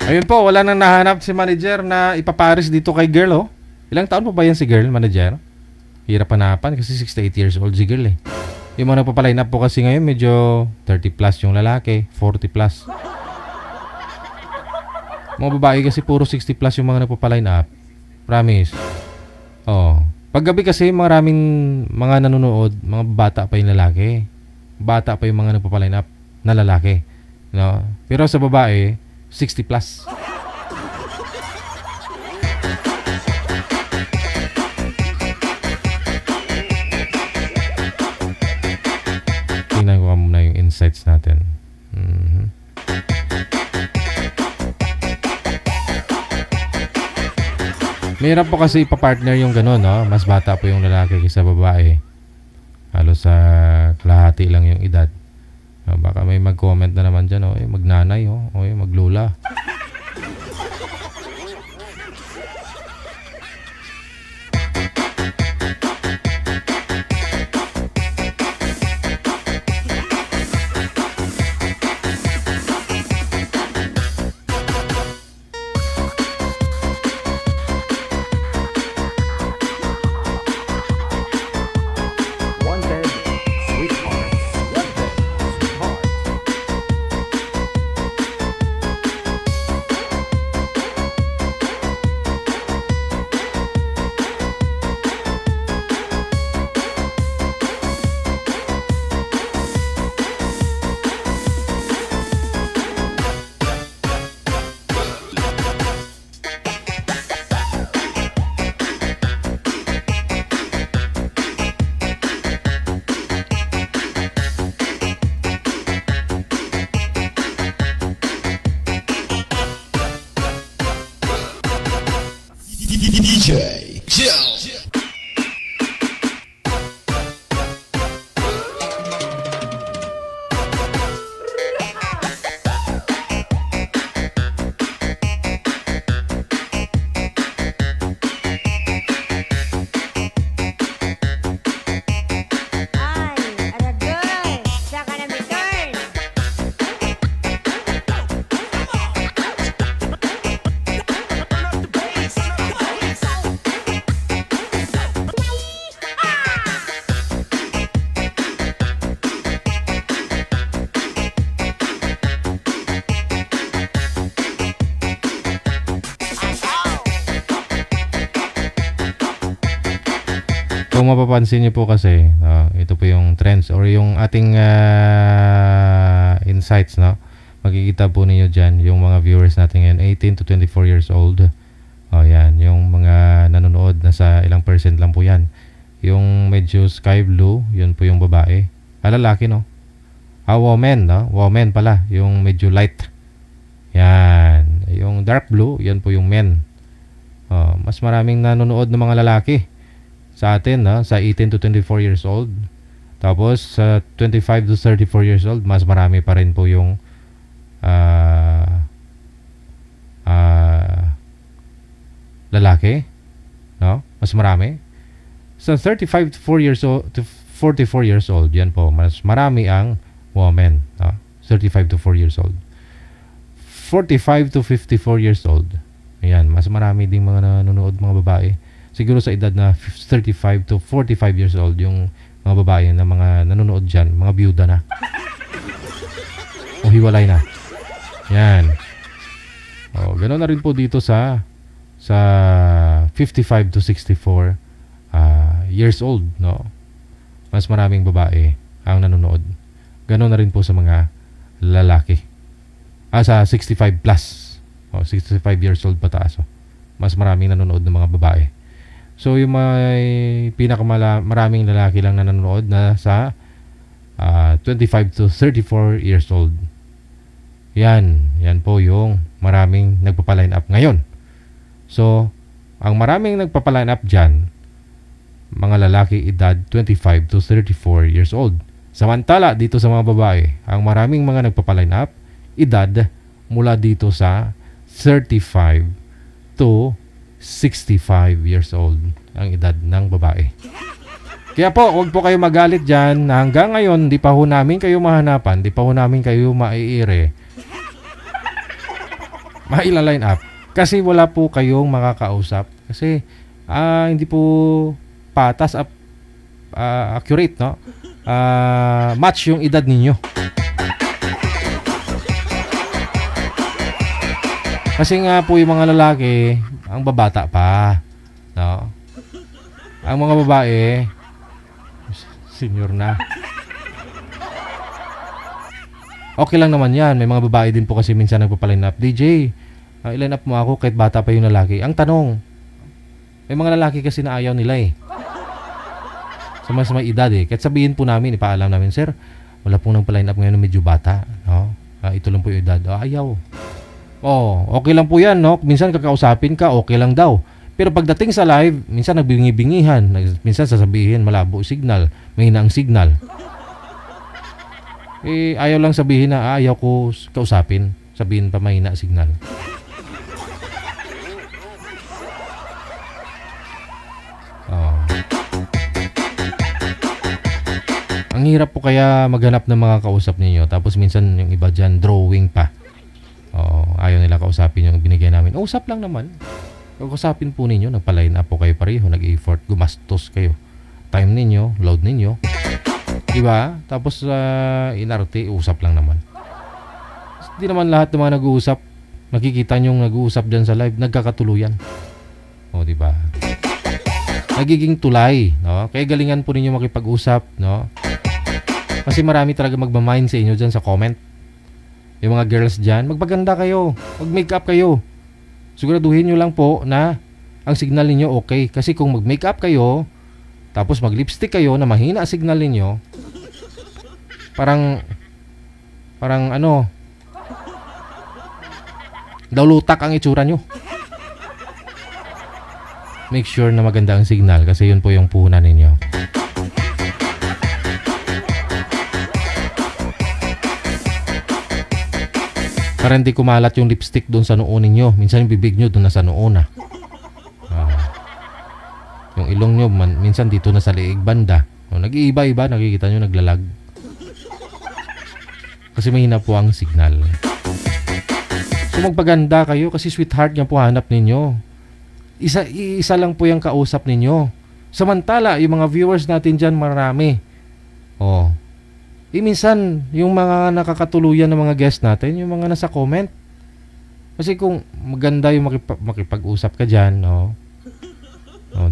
Ayun po, wala nang nahanap si manager na ipaparis dito kay girl. Ilang taon pa ba yan si girl, manager? Hirap hanapan kasi 68 years old si girl . Yung mga nagpapaline up po kasi ngayon medyo 30 plus yung lalaki, 40 plus. Mga babae kasi puro 60 plus yung mga nagpapaline up. Promise. Paggabi kasi maraming mga nanonood, mga bata pa yung lalaki. Bata pa yung mga nagpapaline up na lalaki. No? Pero sa babae, 60 plus. Tingnan ko muna yung insights natin. Mahirap po kasi ipapartner yung gano'n, no? Mas bata po yung lalaki kaysa babae. Halos sa kalahati lang yung edad. Baka may mag-comment na naman dyan, magnanay, maglola. Kung mapapansin niyo po kasi, ito po yung trends or yung ating insights, no? Makikita po niyo dyan yung mga viewers natin ngayon, 18 to 24 years old. Yan, yung mga nanonood, nasa ilang percent lang po yan. Yung medyo sky blue, yun po yung babae. Lalaki, no? Woman, no? Woman pala, yung medyo light. Yan. Yung dark blue, yan po yung men. Mas maraming nanonood ng mga lalaki sa atin, no? Sa 18 to 24 years old. Tapos, sa 25 to 34 years old, mas marami pa rin po yung lalaki, no? Mas marami. Sa 35 to 4 years old to 44 years old, yan po, mas marami ang women, no? 35 to 4 years old. 45 to 54 years old, ayan, mas marami ding mga nanonood mga babae. Siguro sa edad na 35 to 45 years old, yung mga babae na mga nanonood dyan, mga byuda na. O hiwalay na. Yan. Ganoon na rin po dito sa 55 to 64 years old, no? Mas maraming babae ang nanonood. Ganoon na rin po sa mga lalaki. Sa 65 plus. 65 years old pataas. Mas maraming nanonood ng mga babae. So, yung may pinakamaraming lalaki lang na nanonood na sa 25 to 34 years old. Yan po yung maraming nagpapaline up ngayon. So, ang maraming nagpapaline up dyan, mga lalaki edad 25 to 34 years old. Samantala, dito sa mga babae, ang maraming mga nagpapaline up, edad mula dito sa 35 to 65 years old ang edad ng babae. Kaya po, huwag po kayo magalit dyan na hanggang ngayon, di pa ho namin kayo mahanapan, di pa ho namin kayo maiire, mailaline up. Kasi wala po kayong makakausap. Kasi hindi po patas accurate, no? Match yung edad ninyo. Kasi nga po yung mga lalaki, ang babata pa, no? Ang mga babae, senior na. Okay lang naman yan. May mga babae din po kasi minsan nagpapaline up. DJ, iline up mo ako kahit bata pa yung lalaki. Ang tanong, may mga lalaki kasi na ayaw nila eh. Sa mas may edad eh. Kahit sabihin po namin, ipaalam namin, sir, wala pong nagpaline up ngayon na medyo bata, no? Ito lang po yung edad. Ayaw. Okay lang po yan, no? Minsan kakausapin ka, okay lang daw. Pero pagdating sa live, minsan nagbingi-bingihan. Minsan sasabihin, malabo signal, mahina ang signal. Ayaw lang sabihin na ayaw ko kausapin. Sabihin pa mahina signal. Ang hirap po kaya maghanap ng mga kausap ninyo. Tapos minsan yung iba dyan, drawing pa. Ayaw nila kausapin yung binigay namin. Usap lang naman. Kausapin po ninyo, nagpa-line up po kayo pareho, nag-effort, gumastos kayo. Time ninyo, load ninyo. Diba? Tapos inarte, usap lang naman. Hindi naman lahat ng mga nag-uusap, nakikita nyo nag-uusap dyan sa live, nagkakatuluyan. Diba? Nagiging tulay, no? Kaya galingan po ninyo makipag-usap, no? Kasi marami talaga magmamind sa inyo dyan sa comment. Yung mga girls dyan, magpaganda kayo, mag-makeup kayo. Siguraduhin nyo lang po na ang signal ninyo okay. Kasi kung mag-makeup kayo, tapos mag-lipstick kayo na mahina ang signal ninyo, parang ano, daulutak ang itsura nyo. Make sure na maganda ang signal kasi yun po yung puhunan ninyo. Para hindi kumalat yung lipstick doon sa noo ninyo. Minsan yung bibig nyo doon na sa noo na. Yung ilong nyo, minsan dito na sa liig banda. Nag-iiba-iba, nakikita nyo naglalag. Kasi mahina po ang signal. So magpaganda kayo kasi sweetheart nga po hanap ninyo. Isa lang po yung kausap ninyo. Samantala, yung mga viewers natin dyan marami. Minsan, yung mga nakakatuluyan ng mga guest natin, yung mga nasa comment. Kasi kung maganda yung makipag-usap ka dyan,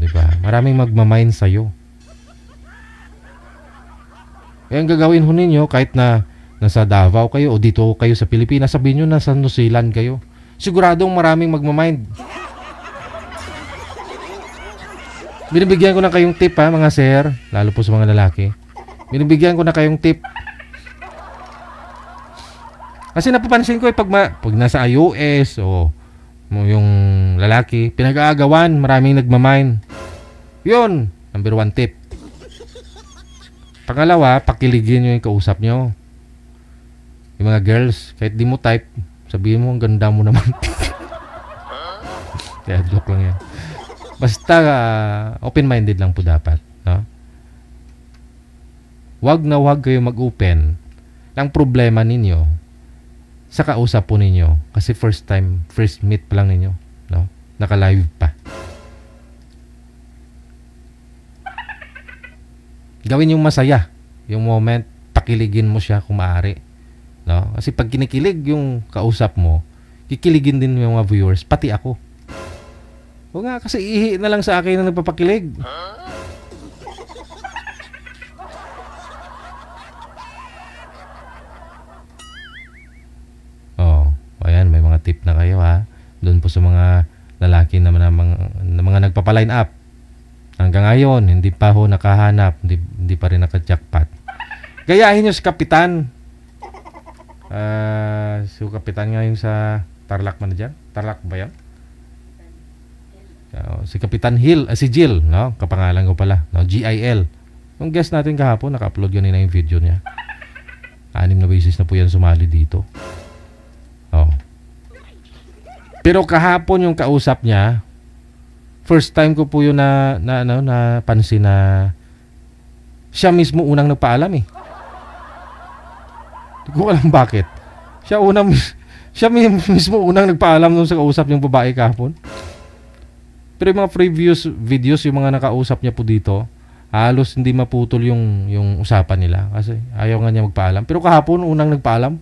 diba? Maraming magmamind sa'yo. Kaya ang gagawin ho ninyo, kahit na nasa Davao kayo o dito kayo sa Pilipinas, sabihin nyo nasa New Zealand kayo. Siguradong maraming magmamind. Binibigyan ko na kayong tip ha, mga sir, lalo po sa mga lalaki. Binibigyan ko na kayong tip. Kasi napapansin ko pag nasa iOS o yung lalaki, pinag-aagawan, maraming nagmamind. Yun, number 1 tip. Pangalawa, pakiligin nyo yung kausap nyo. Yung mga girls, kahit di mo type, sabihin mo, ang ganda mo naman. Kaya joke lang yan. Basta open-minded lang po dapat, no? Wag na wag kayo mag-open ng problema ninyo sa kausap po ninyo. Kasi first meet pa lang ninyo, no? Naka-live pa. Gawin yung masaya, yung moment, pakiligin mo siya kung maaari, no? Kasi pag kinikilig yung kausap mo, kikiligin din yung mga viewers, pati ako. O nga, kasi ihi na lang sa akin na nagpapakilig. Oh, ayan, may mga tip na kayo ha. Doon po sa mga lalaki na mga nagpapaline up. Hanggang ngayon, hindi pa ho nakahanap, hindi pa rin naka-jackpot. Gayahin nyo si Kapitan. Si Kapitan nga yung sa Tarlac Manager. Tarlac ba yan? Si Kapitan Hill, si Jill, no? Kapangalan ko pala, no? GIL. Yung guest natin kahapon, naka-upload ganina yung video niya. 6 na beses na po yan sumali dito. Oh. Pero kahapon yung kausap niya, first time ko po yun napansin na siya mismo unang nagpaalam eh. Hindi ko alam bakit. Siya mismo unang nagpaalam nung sa kausap niyang babae kahapon. Pero yung mga previous videos, yung mga nakausap niya po dito, halos hindi maputol yung usapan nila. Kasi ayaw nga niya magpaalam. Pero kahapon, unang nagpaalam.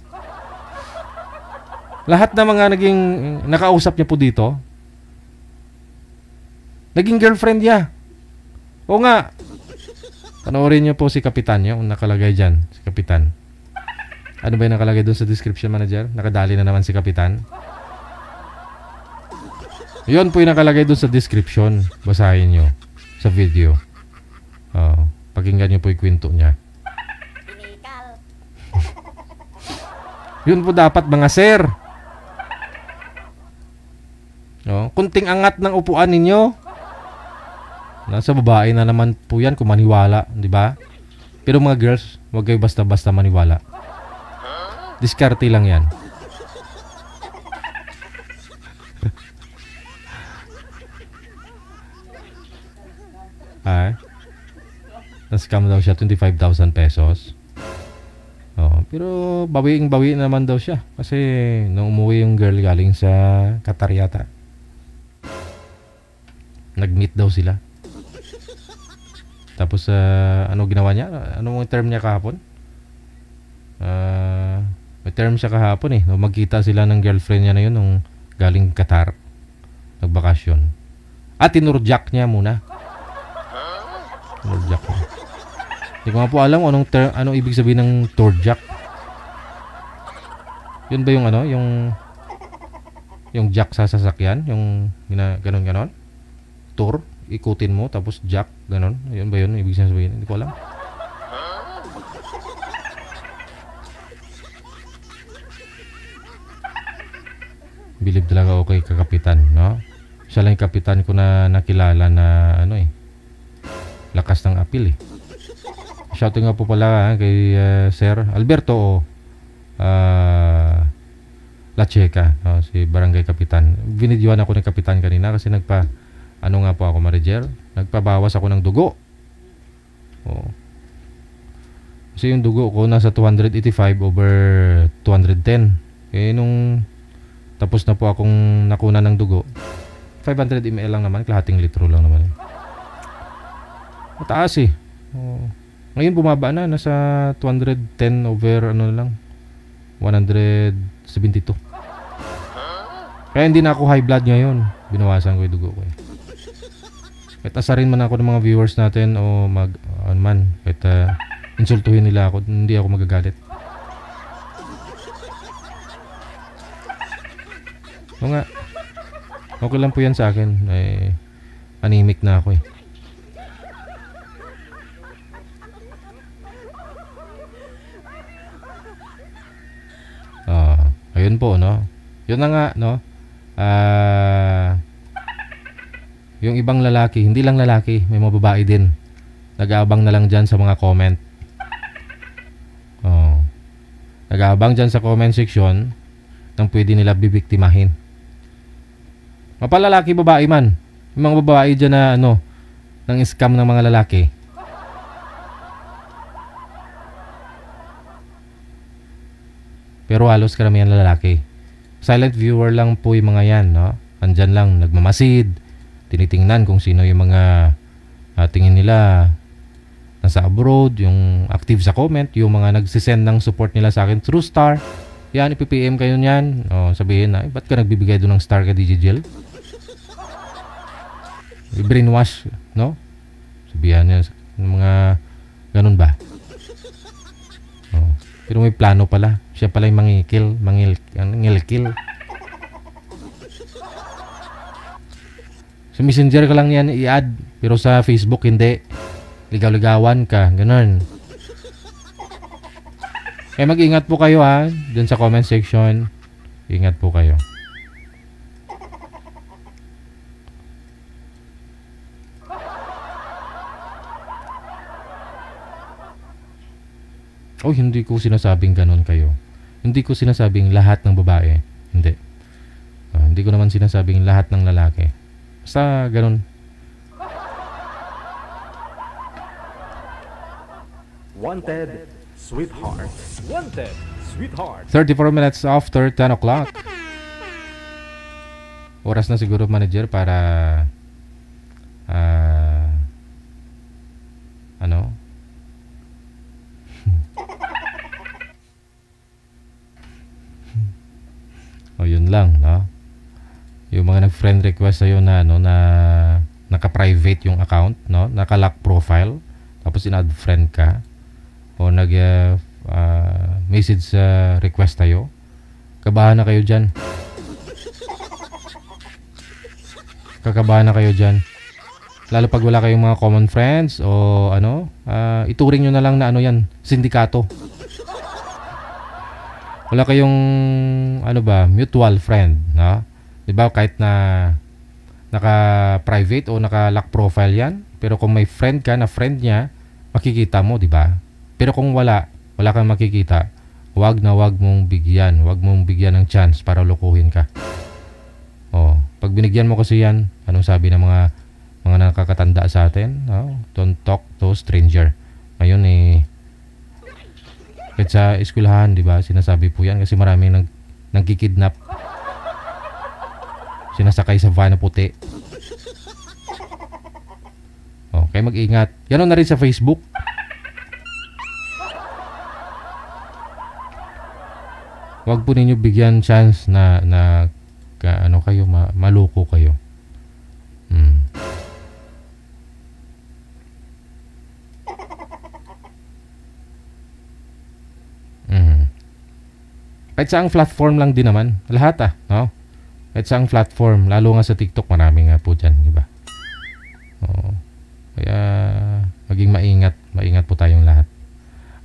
Lahat na mga naging nakausap niya po dito, naging girlfriend niya. O nga. Panoorin niyo po si Kapitan, yung nakalagay dyan. Si Kapitan. Ano ba yung nakalagay doon sa description manager? Nakadali na naman si Kapitan. Yun po yung nakalagay doon sa description. Basahin nyo sa video. Pakinggan nyo po yung kwento niya. Yun po dapat mga sir. Kunting angat ng upuan ninyo. Nasa babae na naman po yan kung maniwala, di ba? Pero mga girls, huwag kayo basta-basta maniwala. Diskarte lang yan. Na-scam daw siya 25,000 pesos. Pero bawiing-bawi naman daw siya. Kasi nung umuwi yung girl galing sa Qatar yata, nag-meet daw sila. Tapos ano ginawa niya? Anong term niya kahapon? May term siya kahapon eh. Nung magkita sila ng girlfriend niya na yun nung galing Qatar, nagbakasyon. At tinurjak niya muna. Turjak. Hindi ko nga po alam anong ibig sabihin ng turjak. Yun ba yung yung jack sa sasakyan, yung ganon tour, ikutin mo tapos jack, ganon. Yun ba yun ibig sabihin? Hindi ko alam. Bilib talaga ako kay Kapitan, no? Siya lang yung kapitan ko na nakilala na lakas ng apil eh. Shouting nga po pala kay Sir Alberto La Checa, si Barangay Kapitan. Binidyoan ako ng Kapitan kanina kasi nga po ako, Marijer, nagpabawas ako ng dugo. Kasi yung dugo ko nasa 285 over 210. Nung tapos na po akong nakuna ng dugo, 500 ml lang naman, kalahating litro lang naman. Mataas eh. Ngayon bumaba na, nasa 210 over 172. Kaya hindi na ako high blood ngayon. Binawasan ko yung dugo ko eh. Kahit asarin man ako ng mga viewers natin o kahit insultuhin nila ako, hindi ako magagalit. O nga, okay lang po yan sa akin. Anemic na ako eh. Ayun po, no? Yun na nga, no? Yung ibang lalaki, hindi lang lalaki, may mga babae din. Nag-aabang na lang dyan sa mga comment. Nag-aabang dyan sa comment section nang pwede nila bibiktimahin. Mapalalaki, babae man. Yung mga babae dyan na, nang scam ng mga lalaki. Pero halos karamihan lalaki. Silent viewer lang po yung mga yan, no? Andyan lang, nagmamasid, tinitingnan kung sino yung mga tingin nila nasa abroad, yung active sa comment, yung mga nagsisend ng support nila sa akin through star. Yan, ipipm kayo niyan. Sabihin na, ba't ka nagbibigay doon ng star ka, DJ Jill? I-brainwash, no? Sabihan niya, mga ganun ba? Pero may plano pala. Siya pala yung mangilkil. Sa Messenger ka lang yan i-add. Pero sa Facebook hindi. Ligaw-ligawan ka. Ganun. Kaya mag-ingat po kayo ha. Dun sa comment section. Ingat po kayo. Hindi ko sinasabing ganun kayo. Hindi ko sinasabing lahat ng babae. Hindi. Hindi ko naman sinasabing lahat ng lalaki. Basta ganun. Wanted, sweetheart. Wanted, sweetheart. 34 minutes after 10 o'clock. Oras na siguro, manager, para yun lang, no? Yung mga nag-friend request sa'yo na, na naka-private yung account, no? Naka-lock profile, tapos in-add friend ka, o nag-message request tayo, kabahan na kayo dyan. Kakabahan na kayo dyan. Lalo pag wala kayong mga common friends, o ituring nyo na lang na yan, sindikato. Wala kayong mutual friend, no? 'Di ba, kahit na naka-private o naka-lock profile 'yan, pero kung may friend ka na friend niya, makikita mo, 'di ba? Pero kung wala kang makikita, wag mong bigyan ng chance para lokohin ka. Pag binigyan mo kasi 'yan, anong sabi ng mga nakakatanda sa atin, no? Don't talk to stranger. Ngayon kahit sa eskwelahan, di ba? Sinasabi po yan kasi maraming nagkikidnap. Sinasakay sa van na puti. Kaya mag-ingat. Yan na rin sa Facebook. Huwag po ninyo bigyan chance na kayo, maloko kayo. Kahit saang platform lang din naman. Lahat no? Kahit saang platform, lalo nga sa TikTok, marami nga po dyan, di ba? Kaya maging maingat po tayong lahat.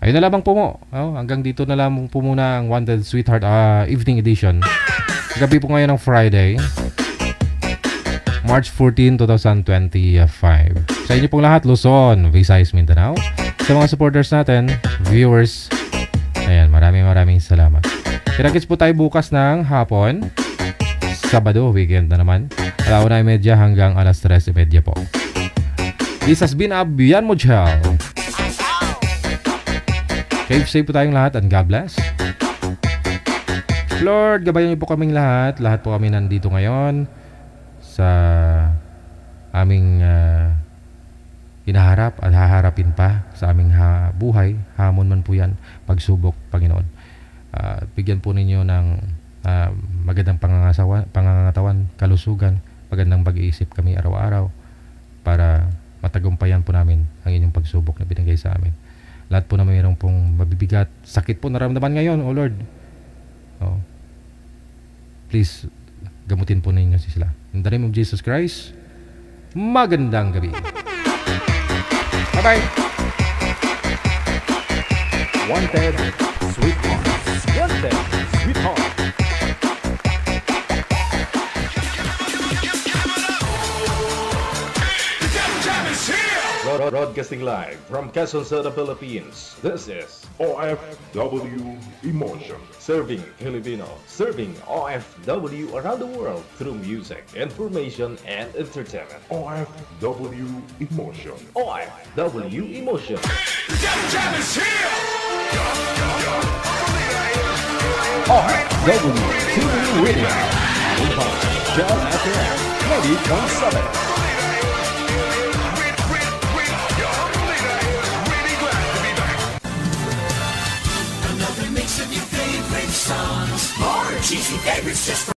Ayun na lamang po mo. Hanggang dito na lamang po muna ang Wanted Sweetheart Evening Edition. Gabi po ngayon ng Friday, March 14, 2025. Sa inyo pong lahat, Luzon, Visayas, Mindanao. Sa mga supporters natin, viewers, ayan, maraming salamat. Kita-kits po tayo bukas ng hapon. Sabado, weekend na naman. 1:30 hanggang 3:30 po. This has been Abian Mojel. Safe po tayong lahat and God bless. Lord, gabayan niyo po kaming lahat. Lahat po kami nandito ngayon sa aming hinaharap at haharapin pa sa aming buhay. Hamon man po yan, pagsubok, Panginoon. Bigyan po ninyo ng magandang pangangatawan, kalusugan, magandang pag-iisip kami araw-araw para matagumpayan po namin ang inyong pagsubok na binigay sa amin. lahat po na mayroong pong mabibigat, sakit po naramdaman ngayon, O Lord. Oh. Please, gamutin po ninyo sila. In the name of Jesus Christ, magandang gabi. Bye-bye. Wanted, Sweetheart. Wanted, Sweetheart. Broadcasting live from Quezon City, Philippines. This is OFW Emotion. Serving Filipino, serving OFW around the world through music, information, and entertainment. OFW Emotion. OFW Emotion. OFW TV Radio. John FM 90.7. Songs, more cheesy favorites just for